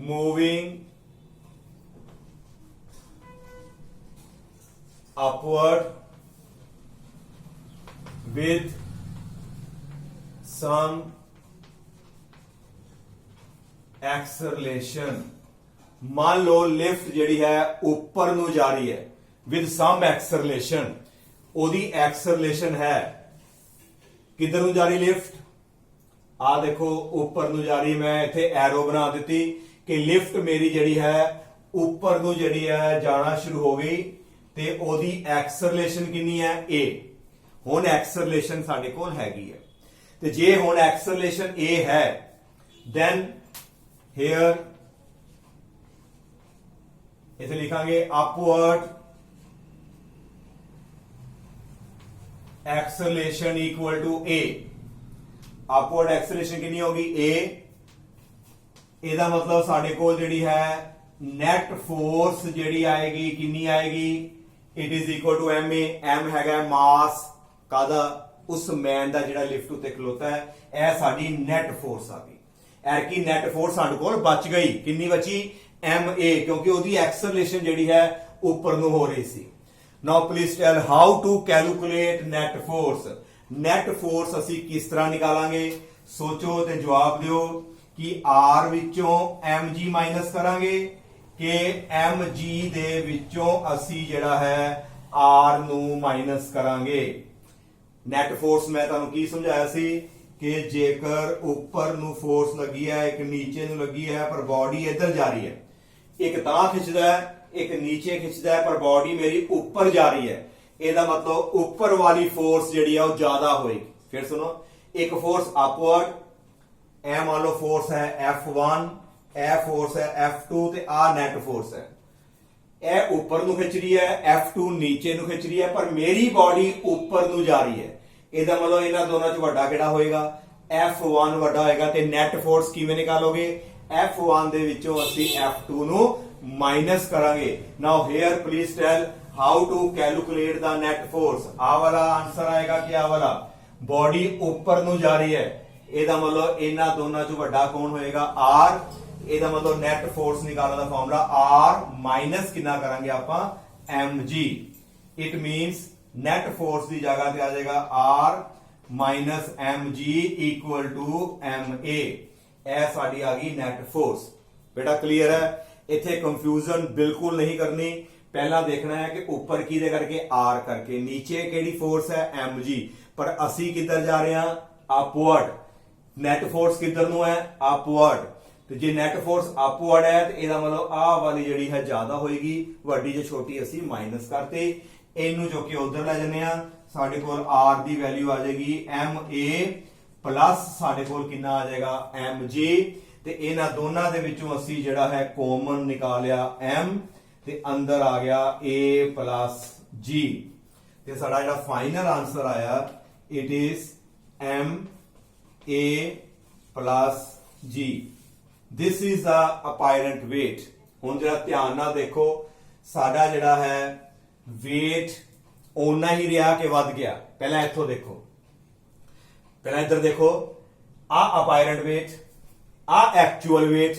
moving upward with some acceleration। मान लो लिफ्ट जिहड़ी है ऊपर ਨੂੰ जा रही है with some acceleration, ਉਹਦੀ acceleration है किधर ਨੂੰ जा रही लिफ्ट, आ देखो ऊपर ਨੂੰ जा रही। मैं इत्थे एरो बना ਦਿੱਤੀ कि लिफ्ट मेरी जिहड़ी है ऊपर ਨੂੰ ਜਿਹੜੀ ਹੈ ਜਾਣਾ ਸ਼ੁਰੂ ਹੋ ਗਈ, ਤੇ ਉਹਦੀ ਐਕਸਲਰੇਸ਼ਨ ਕਿੰਨੀ ਹੈ a। ਹੁਣ ਐਕਸਲਰੇਸ਼ਨ ਸਾਡੇ ਕੋਲ ਹੈਗੀ ਹੈ, ਤੇ ਜੇ ਹੁਣ ਐਕਸਲਰੇਸ਼ਨ a ਹੈ, then here इसे लिखांगे upward acceleration equal to a। upward acceleration कितनी होगी a, ਇਹਦਾ मतलब साडे कोल जिहड़ी है नेट फोर्स जिहड़ी आएगी कितनी आएगी, it is equal to ma। m हैगा मास कादा, उस मैन दा जिहड़ा लिफ्ट उत्ते खलोता है, ਇਹ ਸਾਡੀ नेट फोर्स आ गई। ਐਰਕੀ नेट फोर्स ਸਾਡੇ ਕੋਲ बच गई, कितनी बची ma, क्योंकि ਉਹਦੀ एक्सेलरेशन जिहड़ी है ऊपर ਨੂੰ हो रही सी। Now please tell how to calculate net force. Net force ਅਸੀਂ किस तरह निकालांगे, सोचो ते जवाब दियो कि r ਵਿੱਚੋਂ mg ਮਾਈਨਸ ਕਰਾਂਗੇ ਕਿ mg ਦੇ ਵਿੱਚੋਂ ਅਸੀਂ ਜਿਹੜਾ ਹੈ r ਨੂੰ ਮਾਈਨਸ ਕਰਾਂਗੇ। ਨੈਟ ਫੋਰਸ ਮੈਂ ਤੁਹਾਨੂੰ ਕੀ ਸਮਝਾਇਆ ਸੀ ਕਿ ਜੇਕਰ ਉੱਪਰ ਨੂੰ ਫੋਰਸ ਲੱਗੀ ਹੈ, ਇੱਕ ਨੀਚੇ ਨੂੰ ਲੱਗੀ ਹੈ, ਪਰ ਬਾਡੀ ਇੱਧਰ ਜਾ ਰਹੀ ਹੈ, ਇੱਕ ਤਾਂ ਖਿੱਚਦਾ ਹੈ ਇੱਕ ਨੀਚੇ ਖਿੱਚਦਾ ਹੈ, ਪਰ ਬਾਡੀ ਮੇਰੀ ਉੱਪਰ ਜਾ ਰਹੀ ਹੈ, ਇਹਦਾ ਮਤਲਬ ਉੱਪਰ ਵਾਲੀ ਫੋਰਸ ਜਿਹੜੀ ਹੈ ਉਹ ਜ਼ਿਆਦਾ ਹੋਏਗੀ। ਫਿਰ ਸੁਣੋ, ਇੱਕ ਫੋਰਸ ਅਪਵਰਡ, ਇਹ ਮੰਨ ਲਓ ਫੋਰਸ ਹੈ F1, ਇਹ ਫੋਰਸ ਹੈ F2 ਤੇ ਆ ਨੈਟ ਫੋਰਸ ਹੈ। ਇਹ ਉੱਪਰ ਨੂੰ ਖਿੱਚ ਰਹੀ ਹੈ, F2 ਨੀਚੇ ਨੂੰ ਖਿੱਚ ਰਹੀ ਹੈ, ਪਰ ਮੇਰੀ ਬਾਡੀ ਉੱਪਰ ਨੂੰ ਜਾ ਰਹੀ ਹੈ। ਇਹਦਾ ਮਤਲਬ ਇਹਨਾਂ ਦੋਨਾਂ ਚ ਵੱਡਾ ਕਿਹੜਾ ਹੋਏਗਾ, F1 ਵੱਡਾ ਹੋਏਗਾ। ਤੇ ਨੈਟ ਫੋਰਸ ਕਿਵੇਂ ਨਿਕਾਲੋਗੇ, F1 ਦੇ ਵਿੱਚੋਂ ਅਸੀਂ F2 ਨੂੰ ਮਾਈਨਸ ਕਰਾਂਗੇ। Now here please tell how to calculate the net force. ਆ ਵਾਲਾ ਆਨਸਰ ਆਏਗਾ ਕਿ ਆ ਵਾਲਾ? ਬੋਡੀ ਉੱਪਰ ਨੂੰ ਜਾ ਰਹੀ ਹੈ, ਇਹਦਾ ਮਤਲਬ ਇਹਨਾਂ ਦੋਨਾਂ ਚੋਂ ਵੱਡਾ ਕੌਣ ਹੋਏਗਾ? R। ਇਹਦਾ ਮਤਲਬ ਨੈਟ ਫੋਰਸ ਨਿਕਾਲਣ ਦਾ ਫਾਰਮੂਲਾ R ਮਾਈਨਸ ਕਿੰਨਾ ਕਰਾਂਗੇ ਆਪਾਂ? mg। It means net force ਦੀ ਜਗ੍ਹਾ ਤੇ ਆ ਜਾਏਗਾ R minus mg equal to ma। ਇਹ ਸਾਡੀ ਆ ਗਈ ਨੈਟ ਫੋਰਸ। ਬੇਟਾ ਕਲੀਅਰ ਹੈ? ਇੱਥੇ ਕੰਫਿਊਜ਼ਨ ਬਿਲਕੁਲ ਨਹੀਂ ਕਰਨੀ। ਪਹਿਲਾਂ ਦੇਖਣਾ ਹੈ ਕਿ ਉੱਪਰ ਕਿਹਦੇ ਕਰਕੇ? R ਕਰਕੇ। ਨੀਚੇ ਕਿਹੜੀ ਫੋਰਸ ਹੈ? mg। ਪਰ ਅਸੀਂ ਕਿੱਧਰ ਜਾ ਰਹੇ ਹਾਂ? ਅਪਵਰਡ। ਨੈਟ ਫੋਰਸ ਕਿੱਧਰ ਨੂੰ ਹੈ? ਅਪਵਰਡ। ਤੇ ਜੇ ਨੈਟ ਫੋਰਸ ਅਪਵਰਡ ਹੈ ਤੇ ਇਹਦਾ ਮਤਲਬ ਆਹ ਵਾਲੀ ਜਿਹੜੀ ਹੈ ਜ਼ਿਆਦਾ ਹੋਏਗੀ, ਵੱਡੀ ਜੇ ਛੋਟੀ ਅਸੀਂ ਮਾਈਨਸ ਕਰਤੇ। ਇਹਨੂੰ ਜੋ ਕਿ ਉਧਰ ਲੈ ਜੰਨੇ ਆ, ਸਾਡੇ ਕੋਲ R ਦੀ ਵੈਲਿਊ ਆ ਜਾਏਗੀ ma ਪਲੱਸ ਸਾਡੇ ਕੋਲ ਕਿੰਨਾ ਆ ਜਾਏਗਾ? mg। ਤੇ ਇਹਨਾਂ ਦੋਨਾਂ ਦੇ ਵਿੱਚੋਂ ਅਸੀਂ ਜਿਹੜਾ ਹੈ ਕਾਮਨ ਨਿਕਾਲਿਆ m, ਤੇ ਅੰਦਰ ਆ ਗਿਆ a ਪਲੱਸ g। ਤੇ ਸਾਡਾ ਜਿਹੜਾ ਫਾਈਨਲ ਆਨਸਰ ਆਇਆ it is ma plus g। This is the apparent weight। ਹੁਣ ਜਿਹੜਾ ਧਿਆਨ ਨਾਲ ਦੇਖੋ, ਸਾਡਾ ਜਿਹੜਾ ਹੈ weight ਓਨਾ ਹੀ ਰਿਹਾ ਕਿ ਵੱਧ ਗਿਆ? ਪਹਿਲਾਂ ਇੱਥੋਂ ਦੇਖੋ, ਪਹਿਲਾਂ ਇੱਧਰ ਦੇਖੋ, ਆ ਅਪਾਇਰੈਂਟ weight, ਆ ਐਕਚੁਅਲ weight।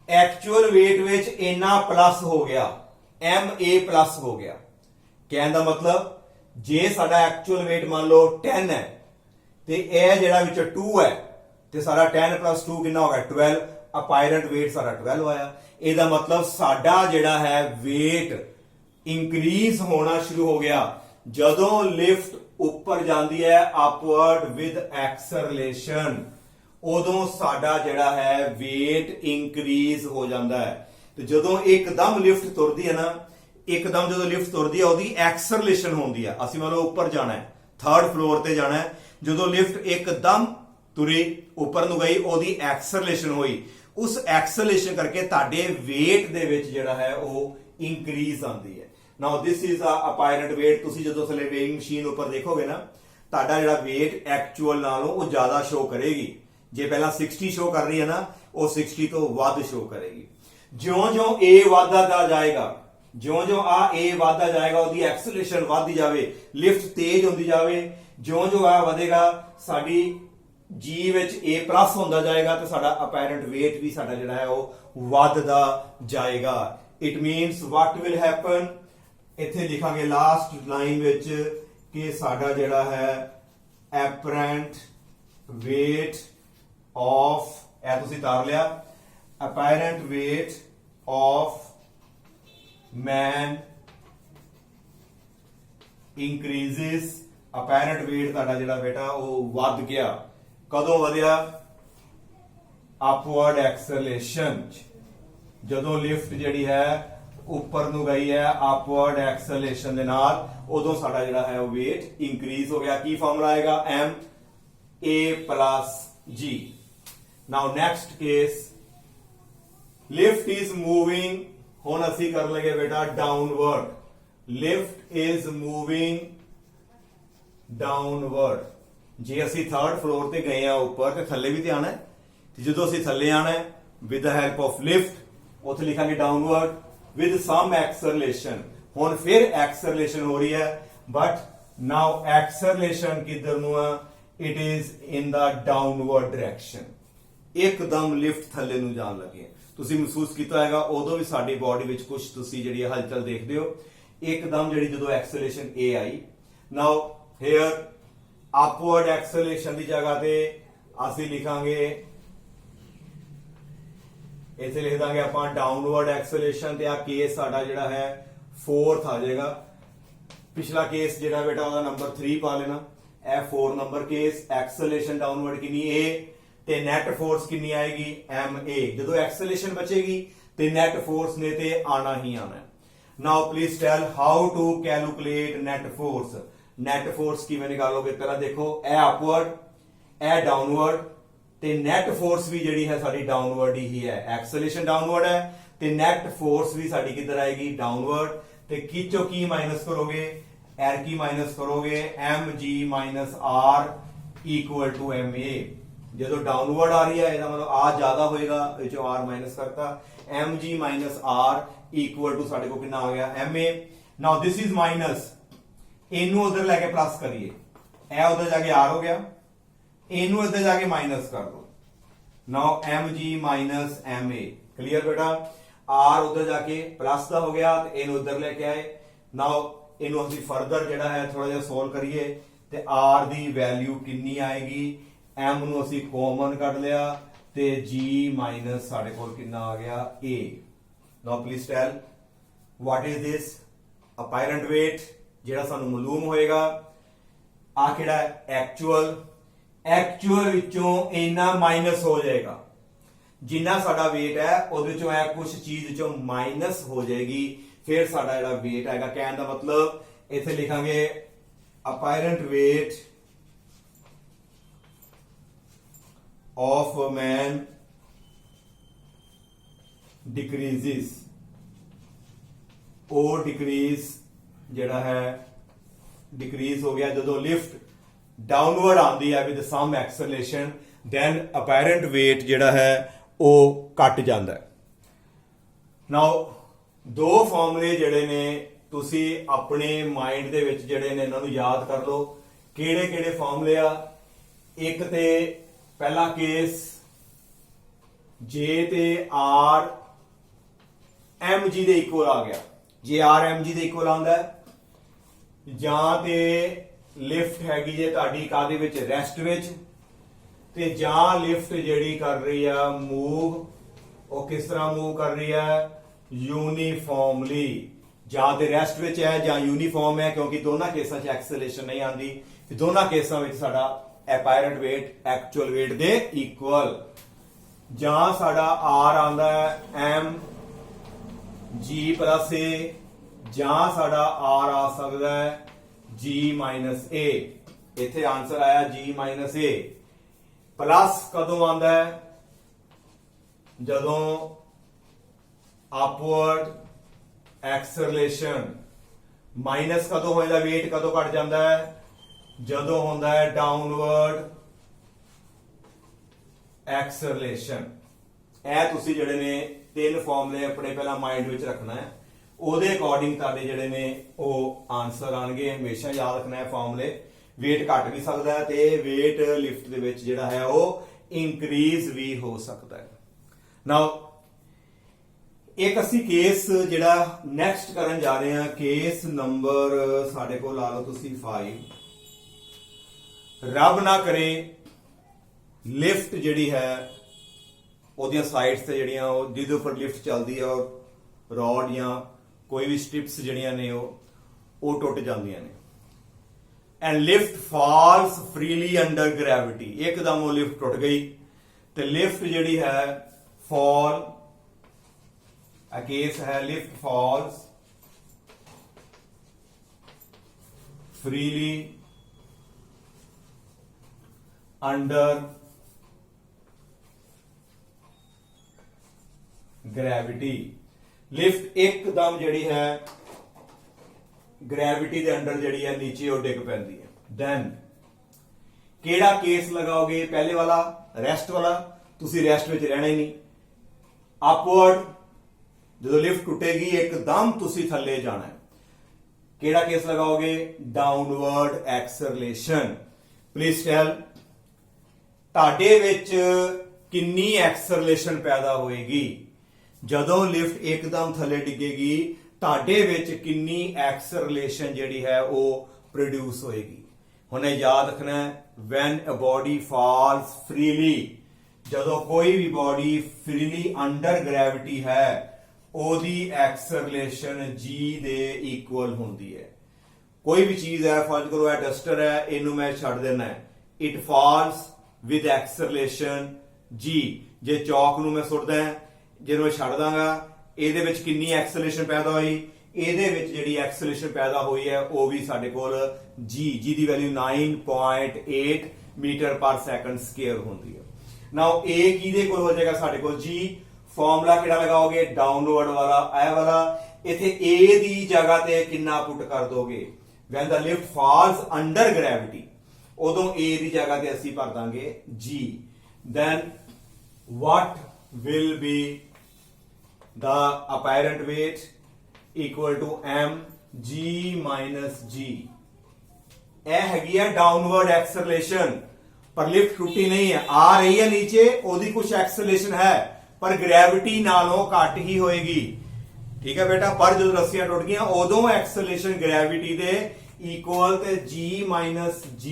ਐਕਚੁਅਲ weight ਵਿੱਚ ਇੰਨਾ ਪਲੱਸ ਹੋ ਗਿਆ, ma ਪਲੱਸ ਹੋ ਗਿਆ। ਕਹਿਣ ਦਾ ਮਤਲਬ ਜੇ ਸਾਡਾ ਐਕਚੁਅਲ weight ਮੰਨ ਲਓ 10 ਹੈ ਤੇ ਇਹ ਜਿਹੜਾ ਵਿੱਚ 2 ਹੈ ਤੇ ਸਾਡਾ 10 ਪਲੱਸ 2 ਕਿੰਨਾ ਹੋ ਗਿਆ? 12। ਅਪਾਇਰੈਂਟ weight ਸਾਡਾ 12 ਆਇਆ। ਇਹਦਾ ਮਤਲਬ ਸਾਡਾ ਜਿਹੜਾ ਹੈ weight ਇੰਕਰੀਜ਼ ਹੋਣਾ ਸ਼ੁਰੂ ਹੋ ਗਿਆ ਜਦੋਂ ਲਿਫਟ ਉੱਪਰ ਜਾਂਦੀ ਹੈ ਅਪਵਰਡ ਵਿਦ ਐਕਸਲਰੇਸ਼ਨ। ਉਦੋਂ ਸਾਡਾ ਜਿਹੜਾ ਹੈ weight ਇੰਕਰੀਜ਼ ਹੋ ਜਾਂਦਾ ਹੈ। ਤੇ ਜਦੋਂ ਇੱਕਦਮ ਲਿਫਟ ਤੁਰਦੀ ਹੈ ਨਾ, ਇੱਕਦਮ ਜਦੋਂ ਲਿਫਟ ਤੁਰਦੀ ਹੈ ਉਹਦੀ ਐਕਸਲਰੇਸ਼ਨ ਹੁੰਦੀ ਹੈ। ਅਸੀਂ ਮੰਨ ਲਓ ਉੱਪਰ ਜਾਣਾ ਹੈ, 3rd ਫਲੋਰ ਤੇ ਜਾਣਾ ਹੈ, ਜਦੋਂ ਲਿਫਟ ਇੱਕਦਮ ਤੁਰੀ ਉੱਪਰ ਨੂੰ ਗਈ, ਉਹਦੀ ਐਕਸਲਰੇਸ਼ਨ ਹੋਈ। ਉਸ ਐਕਸਲਰੇਸ਼ਨ ਕਰਕੇ ਤੁਹਾਡੇ weight ਦੇ ਵਿੱਚ ਜਿਹੜਾ ਹੈ ਉਹ ਇੰਕਰੀਜ਼ ਆਉਂਦੀ ਹੈ। ਨਾਓ ਦਿਸ ਇਜ਼ ਆ ਅਪਾਇਰੈਂਟ weight। ਤੁਸੀਂ ਜਦੋਂ ਥੱਲੇ ਵੇਇੰਗ ਮਸ਼ੀਨ ਉੱਪਰ ਦੇਖੋਗੇ ਨਾ, ਤੁਹਾਡਾ ਜਿਹੜਾ weight ਐਕਚੁਅਲ ਨਾਲੋਂ ਉਹ ਜ਼ਿਆਦਾ ਸ਼ੋ ਕਰੇਗੀ। ਜੇ ਪਹਿਲਾਂ 60 ਸ਼ੋ ਕਰ ਰਹੀ ਹੈ ਨਾ, ਉਹ 60 ਤੋਂ ਵੱਧ ਸ਼ੋ ਕਰੇਗੀ। ਜਿਉਂ-ਜਿਉਂ a ਵੱਧਦਾ ਜਾਏਗਾ, ਜਿਉਂ-ਜਿਉਂ ਆ a ਵੱਧਦਾ ਜਾਏਗਾ, ਉਹਦੀ ਐਕਸਲਰੇਸ਼ਨ ਵੱਧਦੀ ਜਾਵੇ, ਲਿਫਟ ਤੇਜ਼ ਹੁੰਦੀ ਜਾਵੇ, ਜਿਉਂ-ਜਿਉਂ ਆ ਵਧੇਗਾ ਸਾਡੀ g ਵਿੱਚ a ਪਲੱਸ ਹੁੰਦਾ ਜਾਏਗਾ ਤੇ ਸਾਡਾ ਅਪੈਰੈਂਟ weight ਵੀ ਸਾਡਾ ਜਿਹੜਾ ਹੈ ਉਹ ਵੱਧਦਾ ਜਾਏਗਾ। It means what will happen, ਇੱਥੇ ਲਿਖਾਂਗੇ ਲਾਸਟ ਲਾਈਨ ਵਿੱਚ ਕਿ ਸਾਡਾ ਜਿਹੜਾ ਹੈ ਐਪਰੈਂਟ weight of, ਇਹ ਤੁਸੀਂ ਤਾਰ ਲਿਆ, apparent weight of man increases। apparent weight ਤੁਹਾਡਾ ਜਿਹੜਾ ਬੇਟਾ ਉਹ ਵੱਧ ਗਿਆ। ਕਦੋਂ ਵਧਿਆ? upward acceleration। ਜਦੋਂ ਲਿਫਟ ਜਿਹੜੀ ਹੈ ਉੱਪਰ ਨੂੰ ਗਈ ਹੈ upward acceleration ਦੇ ਨਾਲ, ਉਦੋਂ ਸਾਡਾ ਜਿਹੜਾ ਹੈ ਉਹ weight increase ਹੋ ਗਿਆ। ਕੀ ਫਾਰਮੂਲਾ ਆਏਗਾ? ma plus g। Now next case, lift is moving। ਹੁਣ ਅਸੀਂ ਕਰ ਲਗੇ ਬੇਟਾ downward। lift is moving downward। ਜੇ ਅਸੀਂ 3rd ਫਲੋਰ ਤੇ ਗਏ ਆ ਉੱਪਰ ਤੇ ਥੱਲੇ ਵੀ ਤੇ ਆਣਾ ਹੈ, ਤੇ ਜਦੋਂ ਅਸੀਂ ਥੱਲੇ ਆਣਾ ਹੈ with the help of lift, ਉੱਥੇ ਲਿਖਾਂਗੇ downward with some acceleration। ਹੁਣ ਫਿਰ acceleration ਹੋ ਰਹੀ ਹੈ, but now acceleration ਕਿੱਧਰ ਨੂੰ ਆ? it is in the downward direction। ਇੱਕਦਮ ਲਿਫਟ ਥੱਲੇ ਨੂੰ ਜਾਣ ਲੱਗੇ। ਤੁਸੀਂ ਮਹਿਸੂਸ ਕੀਤਾ ਹੈਗਾ ਉਦੋਂ ਵੀ ਸਾਡੀ ਬਾਡੀ ਵਿੱਚ ਕੁਝ ਤੁਸੀਂ ਜਿਹੜੀ ਹਲਚਲ ਦੇਖਦੇ ਹੋ। ਇੱਕਦਮ ਜਿਹੜੀ ਜਦੋਂ ਐਕਸਲਰੇਸ਼ਨ a ਆਈ, ਨਾਓ ਹੇਅਰ ਅਪਵਰਡ ਐਕਸਲਰੇਸ਼ਨ ਦੀ ਜਗ੍ਹਾ ਤੇ ਅਸੀਂ ਲਿਖਾਂਗੇ, ਇੱਥੇ ਲਿਖ ਦਾਂਗੇ ਆਪਾਂ ਡਾਊਨਵਰਡ ਐਕਸਲਰੇਸ਼ਨ, ਤੇ ਆ ਕੇਸ ਸਾਡਾ ਜਿਹੜਾ ਹੈ 4th ਆ ਜਾਏਗਾ। ਪਿਛਲਾ ਕੇਸ ਜਿਹੜਾ ਬੇਟਾ ਉਹਦਾ ਨੰਬਰ 3 ਪਾ ਲੈਣਾ। ਇਹ 4 ਨੰਬਰ ਕੇਸ। ਐਕਸਲਰੇਸ਼ਨ ਡਾਊਨਵਰਡ ਕਿੰਨੀ? a, ਤੇ ਨੈਟ ਫੋਰਸ ਕਿੰਨੀ ਆਏਗੀ? ma। ਜਦੋਂ ਐਕਸਲਰੇਸ਼ਨ ਬਚੇਗੀ ਤੇ ਨੈਟ ਫੋਰਸ ਨੇ ਤੇ ਆਣਾ ਹੀ ਆਣਾ। Now please tell how to calculate net force. Net force ਕਿਵੇਂ ਨਿਕਾਲੋਗੇ? ਪਹਿਲਾਂ ਦੇਖੋ, ਇਹ ਅਪਵਰਡ, ਇਹ ਡਾਊਨਵਰਡ, ਤੇ ਨੈਟ ਫੋਰਸ ਵੀ ਜਿਹੜੀ ਹੈ ਸਾਡੀ ਡਾਊਨਵਰਡ ਹੀ ਹੈ। ਐਕਸਲਰੇਸ਼ਨ ਡਾਊਨਵਰਡ ਹੈ ਤੇ ਨੈਟ ਫੋਰਸ ਵੀ ਸਾਡੀ ਕਿੱਧਰ ਆਏਗੀ? ਡਾਊਨਵਰਡ। ਤੇ ਕਿਚੋ ਕੀ ਮਾਈਨਸ ਕਰੋਗੇ? r ਕੀ ਮਾਈਨਸ ਕਰੋਗੇ? mg minus r equal to ma। ਜਦੋਂ ਡਾਊਨਵਰਡ ਆ ਰਹੀ ਹੈ ਇਹਦਾ ਮਤਲਬ ਆ ਜ਼ਿਆਦਾ ਹੋਏਗਾ, ਇਹ ਚੋਂ r ਮਾਈਨਸ ਕਰਤਾ, mg minus r equal to ਸਾਡੇ ਕੋਲ ਕਿੰਨਾ ਆ ਗਿਆ ma। Now this is minus, ਇਹਨੂੰ ਉਧਰ ਲੈ ਕੇ ਪਲੱਸ ਕਰੀਏ, ਇਹ ਉਧਰ ਜਾ ਕੇ r ਹੋ ਗਿਆ, ਇਹਨੂੰ ਇੱਧਰ ਜਾ ਕੇ ਮਾਈਨਸ ਕਰ ਦੋ। ਨਾਓ mg ਮਾਈਨਸ ma, ਕਲੀਅਰ ਬੇਟਾ। r ਉਧਰ ਜਾ ਕੇ ਪਲੱਸ ਦਾ ਹੋ ਗਿਆ ਤੇ ਇਹਨੂੰ ਉਧਰ ਲੈ ਕੇ ਆਏ। ਨਾਓ ਇਹਨੂੰ ਅਸੀਂ ਫਰਦਰ ਜਿਹੜਾ ਹੈ ਥੋੜਾ ਜਿਹਾ ਸੋਲਵ ਕਰੀਏ ਤੇ r ਦੀ ਵੈਲਿਊ ਕਿੰਨੀ ਆਏਗੀ, m ਨੂੰ ਅਸੀਂ ਕਾਮਨ ਕੱਢ ਲਿਆ ਤੇ g ਮਾਈਨਸ ਸਾਡੇ ਕੋਲ ਕਿੰਨਾ ਆ ਗਿਆ a। Now please tell what is this apparent weight, ਜਿਹੜਾ ਸਾਨੂੰ ਮਾਲੂਮ ਹੋਏਗਾ। ਆ ਕਿਹੜਾ ਐਕਚੁਅਲ, ਐਕਚੁਅਲ ਵਿੱਚੋਂ ਇੰਨਾ ਮਾਈਨਸ ਹੋ ਜਾਏਗਾ, ਜਿੰਨਾ ਸਾਡਾ weight ਹੈ ਉਹਦੇ ਵਿੱਚੋਂ ਇਹ ਕੁਝ ਚੀਜ਼ ਚੋਂ ਮਾਈਨਸ ਹੋ ਜਾਏਗੀ, ਫਿਰ ਸਾਡਾ ਜਿਹੜਾ weight ਆਏਗਾ। ਕਹਿਣ ਦਾ ਮਤਲਬ ਇੱਥੇ ਲਿਖਾਂਗੇ ਅਪਾਇਰੈਂਟ weight of a man decreases, ਉਹ decrease ਜਿਹੜਾ ਹੈ decrease ਹੋ ਗਿਆ ਜਦੋਂ ਲਿਫਟ ਡਾਊਨਵਰਡ ਆਉਂਦੀ ਹੈ with some acceleration, then apparent weight ਜਿਹੜਾ ਹੈ ਉਹ ਘਟ ਜਾਂਦਾ ਹੈ। ਨਾਓ ਦੋ ਫਾਰਮੂਲੇ ਜਿਹੜੇ ਨੇ ਤੁਸੀਂ ਆਪਣੇ ਮਾਈਂਡ ਦੇ ਵਿੱਚ ਜਿਹੜੇ ਨੇ ਇਹਨਾਂ ਨੂੰ ਯਾਦ ਕਰ ਲਓ। ਕਿਹੜੇ ਕਿਹੜੇ ਫਾਰਮੂਲੇ ਆ? ਇੱਕ ਤੇ ਪਹਿਲਾ ਕੇਸ ਜੇ ਤੇ r mg ਦੇ ਇਕੁਅਲ ਆ ਗਿਆ, ਜੇ r mg ਦੇ ਇਕੁਅਲ ਆਉਂਦਾ ਜਾਂ ਤੇ ਲਿਫਟ ਹੈਗੀ ਜੇ ਤੁਹਾਡੀ ਕਾਦੇ ਵਿੱਚ ਰੈਸਟ ਵਿੱਚ, ਤੇ ਜਾਂ ਲਿਫਟ ਜਿਹੜੀ ਕਰ ਰਹੀ ਆ ਮੂਵ, ਉਹ ਕਿਸ ਤਰ੍ਹਾਂ ਮੂਵ ਕਰ ਰਹੀ ਹੈ ਯੂਨੀਫਾਰਮਲੀ, ਜਾਂ ਤੇ ਰੈਸਟ ਵਿੱਚ ਹੈ ਜਾਂ ਯੂਨੀਫਾਰਮ ਹੈ, ਕਿਉਂਕਿ ਦੋਨਾਂ ਕੇਸਾਂ 'ਚ ਐਕਸਲਰੇਸ਼ਨ ਨਹੀਂ ਆਉਂਦੀ, ਤੇ ਦੋਨਾਂ ਕੇਸਾਂ ਵਿੱਚ ਸਾਡਾ apparent weight actual weight ਦੇ equal, ਜਾਂ ਸਾਡਾ r ਆਉਂਦਾ ਹੈ m g plus a, ਜਾਂ ਸਾਡਾ r ਆ ਸਕਦਾ ਹੈ g minus a। ਇੱਥੇ ਆਨਸਰ ਆਇਆ g minus a। ਪਲੱਸ ਕਦੋਂ ਆਉਂਦਾ ਹੈ? ਜਦੋਂ upward acceleration। ਮਾਈਨਸ ਕਦੋਂ ਹੋ ਜਾਂਦਾ, weight ਕਦੋਂ ਘਟ ਜਾਂਦਾ ਹੈ? ਜਦੋਂ ਹੁੰਦਾ ਹੈ ਡਾਊਨਵਰਡ ਐਕਸਲਰੇਸ਼ਨ। ਇਹ ਤੁਸੀਂ ਜਿਹੜੇ ਨੇ ਤਿੰਨ ਫਾਰਮੂਲੇ ਆਪਣੇ ਪਹਿਲਾਂ ਮਾਈਂਡ ਵਿੱਚ ਰੱਖਣਾ ਹੈ, ਉਹਦੇ ਅਕੋਰਡਿੰਗ ਤੁਹਾਡੇ ਜਿਹੜੇ ਨੇ ਉਹ ਆਨਸਰ ਆਣਗੇ। ਹਮੇਸ਼ਾ ਯਾਦ ਰੱਖਣਾ ਹੈ ਫਾਰਮੂਲੇ। weight ਘਟ ਵੀ ਸਕਦਾ ਹੈ ਤੇ weight ਲਿਫਟ ਦੇ ਵਿੱਚ ਜਿਹੜਾ ਹੈ ਉਹ ਇਨਕਰੀਜ਼ ਵੀ ਹੋ ਸਕਦਾ ਹੈ। ਨਾਓ ਇੱਕ ਅਸੀਂ ਕੇਸ ਜਿਹੜਾ ਨੈਕਸਟ ਕਰਨ ਜਾ ਰਹੇ ਹਾਂ, ਕੇਸ ਨੰਬਰ ਸਾਡੇ ਕੋਲ ਲਾ ਲਓ ਤੁਸੀਂ 5। ਰੱਬ ਨਾ ਕਰੇ ਲਿਫਟ ਜਿਹੜੀ ਹੈ ਉਹਦੀਆਂ ਸਾਈਡਸ ਤੇ ਜਿਹੜੀਆਂ ਉਹ ਜਿਹਦੇ ਉੱਪਰ ਲਿਫਟ ਚੱਲਦੀ ਹੈ ਉਹ ਰੋਡ ਜਾਂ ਕੋਈ ਵੀ ਸਟ੍ਰਿਪਸ ਜਿਹੜੀਆਂ ਨੇ ਉਹ ਟੁੱਟ ਜਾਂਦੀਆਂ ਨੇ, and lift false freely under gravity. ਇੱਕਦਮ ਉਹ ਲਿਫਟ ਟੁੱਟ ਗਈ ਤੇ ਲਿਫਟ ਜਿਹੜੀ ਹੈ ਫਾਲ, a case है lift falls freely under gravity। Lift ਇੱਕਦਮ ਜਿਹੜੀ ਹੈ ਗ੍ਰੈਵਿਟੀ ਦੇ ਅੰਡਰ ਜਿਹੜੀ ਹੈ ਨੀਚੇ ਉਹ ਡਿੱਗ ਪੈਂਦੀ ਹੈ। ਦੈਨ ਕਿਹੜਾ ਕੇਸ ਲਗਾਓਗੇ? ਪਹਿਲੇ ਵਾਲਾ ਰੈਸਟ ਵਾਲਾ, ਤੁਸੀਂ ਰੈਸਟ ਵਿੱਚ ਰਹਿਣਾ ਹੀ ਨਹੀਂ। ਅਪਵਰਡ, ਜਦੋਂ ਲਿਫਟ ਟੁੱਟੇਗੀ ਇੱਕਦਮ ਤੁਸੀਂ ਥੱਲੇ ਜਾਣਾ ਹੈ। ਕਿਹੜਾ ਕੇਸ ਲਗਾਓਗੇ? Downward acceleration. ਪਲੀਜ਼ ਟੈਲ ਤੁਹਾਡੇ ਵਿੱਚ ਕਿੰਨੀ ਐਕਸਲਰੇਸ਼ਨ ਪੈਦਾ ਹੋਏਗੀ ਜਦੋਂ ਲਿਫਟ ਇੱਕਦਮ ਥੱਲੇ ਡਿੱਗੇਗੀ? ਤੁਹਾਡੇ ਵਿੱਚ ਕਿੰਨੀ ਐਕਸਲਰੇਸ਼ਨ ਜਿਹੜੀ ਹੈ ਉਹ ਪ੍ਰੋਡਿਊਸ ਹੋਏਗੀ? ਹੁਣ ਇਹ ਯਾਦ ਰੱਖਣਾ ਹੈ, when a body falls freely, ਜਦੋਂ ਕੋਈ ਵੀ ਬੋਡੀ ਫ੍ਰੀਲੀ ਅੰਡਰ ਗ੍ਰੈਵਿਟੀ ਹੈ ਉਹਦੀ ਐਕਸਲਰੇਸ਼ਨ g ਦੇ ਇਕੁਅਲ ਹੁੰਦੀ ਹੈ। ਕੋਈ ਵੀ ਚੀਜ਼ ਹੈ, ਫਰਜ਼ ਕਰੋ ਇਹ ਡਸਟਰ ਹੈ, ਇਹਨੂੰ ਮੈਂ ਛੱਡ ਦੇਣਾ ਹੈ, it false with acceleration g। ਜੇ ਚੌਕ ਨੂੰ ਮੈਂ ਸੁੱਟਦਾ, ਜਿਹਨੂੰ ਮੈਂ ਛੱਡ ਦਾਂਗਾ, ਇਹਦੇ ਵਿੱਚ ਕਿੰਨੀ ਐਕਸਲਰੇਸ਼ਨ ਪੈਦਾ ਹੋਈ? ਇਹਦੇ ਵਿੱਚ ਜਿਹੜੀ ਐਕਸਲਰੇਸ਼ਨ ਪੈਦਾ ਹੋਈ ਹੈ ਉਹ ਵੀ ਸਾਡੇ ਕੋਲ g ਦੀ value 9.8 metre per second square ਹੁੰਦੀ ਹੈ। ਨਾਓ a ਕਿਹਦੇ ਕੋਲ ਹੋ ਜਾਏਗਾ? ਸਾਡੇ ਕੋਲ g। ਫਾਰਮੂਲਾ ਕਿਹੜਾ ਲਗਾਓਗੇ? ਡਾਊਨਵਰਡ ਵਾਲਾ, ਇਹ ਵਾਲਾ। ਇੱਥੇ a ਦੀ ਜਗ੍ਹਾ ਤੇ ਕਿੰਨਾ ਪੁੱਟ ਕਰ ਦੋਗੇ? when the lift falls under gravity, ਉਦੋਂ a ਦੀ ਜਗ੍ਹਾ ਤੇ ਅਸੀਂ ਭਰ ਦਾਂਗੇ g। then what will be the apparent weight equal to mg minus g। ਇਹ ਹੈਗੀ ਹੈ ਡਾਊਨਵਰਡ ਐਕਸਲਰੇਸ਼ਨ, ਪਰ ਲਿਫਟ ਟੁੱਟੀ ਨਹੀਂ ਹੈ, ਆ ਰਹੀ ਹੈ ਨੀਚੇ, ਉਹਦੀ ਕੁਝ ਐਕਸਲਰੇਸ਼ਨ ਹੈ ਪਰ ਗ੍ਰੈਵਿਟੀ ਨਾਲੋਂ ਘੱਟ ਹੀ ਹੋਏਗੀ। ਠੀਕ ਹੈ ਬੇਟਾ, ਪਰ ਜਦੋਂ ਰੱਸੀਆਂ ਟੁੱਟ ਗਈਆਂ ਉਦੋਂ ਐਕਸਲਰੇਸ਼ਨ ਗ੍ਰੈਵਿਟੀ ਦੇ ਇਕੁਅਲ ਤੇ g ਮਾਈਨਸ g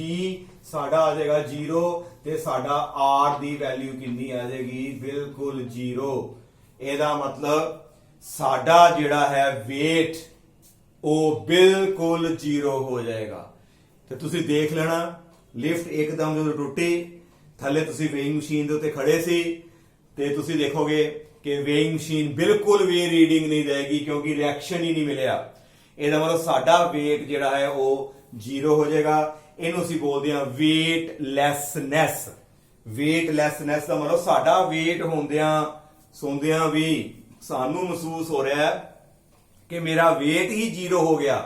ਸਾਡਾ ਆ ਜਾਏਗਾ 0 ਤੇ ਸਾਡਾ r ਦੀ ਵੈਲਿਊ ਕਿੰਨੀ ਆ ਜਾਏਗੀ, ਬਿਲਕੁਲ 0। ਇਹਦਾ ਮਤਲਬ ਸਾਡਾ ਜਿਹੜਾ ਹੈ weight ਉਹ ਬਿਲਕੁਲ 0 ਹੋ ਜਾਏਗਾ। ਤੇ ਤੁਸੀਂ ਦੇਖ ਲੈਣਾ ਲਿਫਟ ਇੱਕਦਮ ਜਦੋਂ ਟੁੱਟੀ, ਥੱਲੇ ਤੁਸੀਂ ਵੇਇੰਗ ਮਸ਼ੀਨ ਦੇ ਉੱਤੇ ਖੜੇ ਸੀ ਤੇ ਤੁਸੀਂ ਦੇਖੋਗੇ ਕਿ ਵੇਇੰਗ ਮਸ਼ੀਨ ਬਿਲਕੁਲ ਵੀ ਰੀਡਿੰਗ ਨਹੀਂ ਦੇਗੀ ਕਿਉਂਕਿ ਰਿਐਕਸ਼ਨ ਹੀ ਨਹੀਂ ਮਿਲਿਆ। ਇਹਦਾ ਮਤਲਬ ਸਾਡਾ weight ਜਿਹੜਾ ਹੈ ਉਹ 0 ਹੋ ਜਾਏਗਾ। ਇਹਨੂੰ ਅਸੀਂ ਬੋਲਦੇ ਹਾਂ weightlessness। weightlessness ਦਾ ਮਤਲਬ ਸਾਡਾ weight ਸੌਂਦਿਆਂ ਵੀ ਸਾਨੂੰ ਮਹਿਸੂਸ ਹੋ ਰਿਹਾ ਹੈ ਕਿ ਮੇਰਾ weight ਹੀ 0 ਹੋ ਗਿਆ।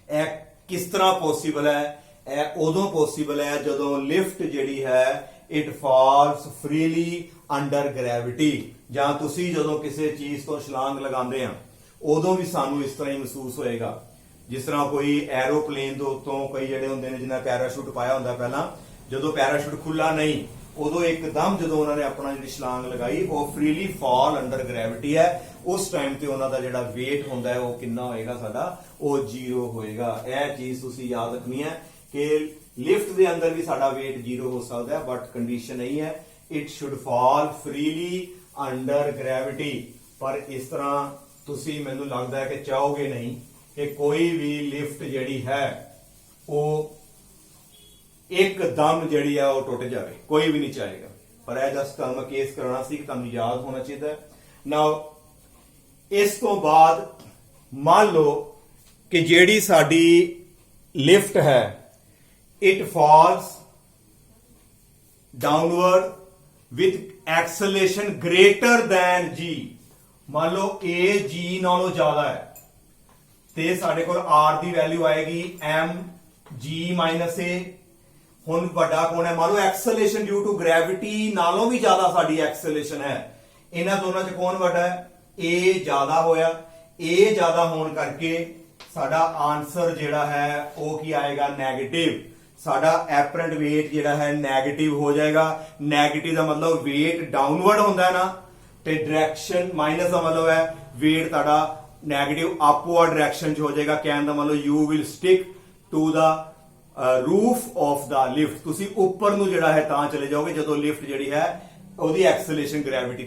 ਇਹ ਕਿਸ ਤਰ੍ਹਾਂ ਪੋਸੀਬਲ ਹੈ? ਇਹ ਉਦੋਂ ਪੋਸੀਬਲ ਹੈ ਜਦੋਂ ਲਿਫਟ ਜਿਹੜੀ ਹੈ it false freely under gravity, ਜਾਂ ਤੁਸੀਂ ਜਦੋਂ ਕਿਸੇ ਚੀਜ਼ ਤੋਂ ਛਲਾਂਗ ਲਗਾਉਂਦੇ ਆ ਉਦੋਂ ਵੀ ਸਾਨੂੰ ਇਸ ਤਰ੍ਹਾਂ ਹੀ ਮਹਿਸੂਸ ਹੋਏਗਾ। ਜਿਸ ਤਰ੍ਹਾਂ ਕੋਈ ਐਰੋਪਲੇਨ ਦੇ ਉੱਤੋਂ ਕਈ ਜਿਹੜੇ ਹੁੰਦੇ ਨੇ ਜਿਨ੍ਹਾਂ ਪੈਰਾਸ਼ੂਟ ਪਾਇਆ ਹੁੰਦਾ, ਪਹਿਲਾਂ ਜਦੋਂ ਪੈਰਾਸ਼ੂਟ ਖੁੱਲਾ ਨਹੀਂ ਉਦੋਂ ਇੱਕਦਮ ਜਦੋਂ ਉਹਨਾਂ ਨੇ ਆਪਣਾ ਜਿਹੜੀ ਛਲਾਂਗ ਲਗਾਈ ਉਹ ਫ੍ਰੀਲੀ ਫਾਲ ਅੰਡਰ ਗ੍ਰੈਵਿਟੀ ਹੈ, ਉਸ ਟਾਈਮ ਤੇ ਉਹਨਾਂ ਦਾ ਜਿਹੜਾ weight ਹੁੰਦਾ ਹੈ ਉਹ ਕਿੰਨਾ ਹੋਏਗਾ, ਸਾਡਾ ਉਹ 0 ਹੋਏਗਾ। ਇਹ ਚੀਜ਼ ਤੁਸੀਂ ਯਾਦ ਰੱਖਣੀ ਹੈ ਕਿ ਲਿਫਟ ਦੇ ਅੰਦਰ ਵੀ ਸਾਡਾ weight 0 ਹੋ ਸਕਦਾ ਹੈ, ਬਟ ਕੰਡੀਸ਼ਨ ਨਹੀਂ ਹੈ it should fall freely under gravity. ਪਰ ਇਸ ਤਰ੍ਹਾਂ ਤੁਸੀਂ ਮੈਨੂੰ ਲੱਗਦਾ ਹੈ ਕਿ ਚਾਹੋਗੇ ਨਹੀਂ ਕਿ ਕੋਈ ਵੀ ਲਿਫਟ ਜਿਹੜੀ ਹੈ ਉਹ ਇੱਕਦਮ ਜਿਹੜੀ ਹੈ ਉਹ ਟੁੱਟ ਜਾਵੇ, ਕੋਈ ਵੀ ਨਹੀਂ ਚਾਹੇਗਾ। ਪਰ ਇਹ ਜਸਟ ਤੁਹਾਨੂੰ ਕੇਸ ਕਰਾਉਣਾ ਸੀ ਕਿ ਤੁਹਾਨੂੰ ਯਾਦ ਹੋਣਾ ਚਾਹੀਦਾ ਹੈ। ਨਾਓ ਇਸ ਤੋਂ ਬਾਅਦ ਮੰਨ ਲਓ ਕਿ ਜਿਹੜੀ ਸਾਡੀ ਲਿਫਟ ਹੈ it false downward with acceleration greater than g। ਮੰਨ ਲਓ a g ਨਾਲੋਂ ਜ਼ਿਆਦਾ ਹੈ ਤੇ ਸਾਡੇ ਕੋਲ r ਦੀ ਵੈਲਿਊ ਆਏਗੀ mg minus a। ਹੁਣ ਵੱਡਾ ਕੌਣ ਹੈ? ਮੰਨ ਲਓ ਐਕਸਲਰੇਸ਼ਨ ਡਿਊ ਟੂ ਗ੍ਰੈਵਿਟੀ ਨਾਲੋਂ ਵੀ ਜ਼ਿਆਦਾ ਸਾਡੀ ਐਕਸਲਰੇਸ਼ਨ ਹੈ। ਇਹਨਾਂ ਦੋਨਾਂ ਚ ਕੌਣ ਵੱਡਾ ਹੈ? a ਜ਼ਿਆਦਾ ਹੋਇਆ। a ਜ਼ਿਆਦਾ ਹੋਣ ਕਰਕੇ ਸਾਡਾ ਆਨਸਰ ਜਿਹੜਾ ਹੈ ਉਹ ਕੀ ਆਏਗਾ? ਨੈਗੇਟਿਵ। ਸਾਡਾ ਐਪਰੈਂਟ weight ਜਿਹੜਾ ਹੈ ਨੈਗੇਟਿਵ ਹੋ ਜਾਏਗਾ। ਨੈਗੇਟਿਵ ਦਾ ਮਤਲਬ weight ਡਾਊਨਵਰਡ ਹੁੰਦਾ ਹੈ ਨਾ, ਤੇ ਡਾਇਰੈਕਸ਼ਨ ਮਾਈਨਸ ਦਾ ਮਤਲਬ ਹੈ weight ਤੁਹਾਡਾ ਨੈਗੇਟਿਵ ਅਪਵਰਡ ਡਾਇਰੈਕਸ਼ਨ ਚ ਹੋ ਜਾਏਗਾ। ਕਹਿਣ ਦਾ ਮਤਲਬ you will stick to the roof of the lift. ਤੁਸੀਂ ਉੱਪਰ ਨੂੰ ਜਿਹੜਾ ਹੈ ਤਾਂ ਚਲੇ ਜਾਓਗੇ ਜਦੋਂ ਲਿਫਟ ਜਿਹੜੀ ਹੈ ਉਹਦੀ ਐਕਸਲਰੇਸ਼ਨ ਗ੍ਰੈਵਿਟੀ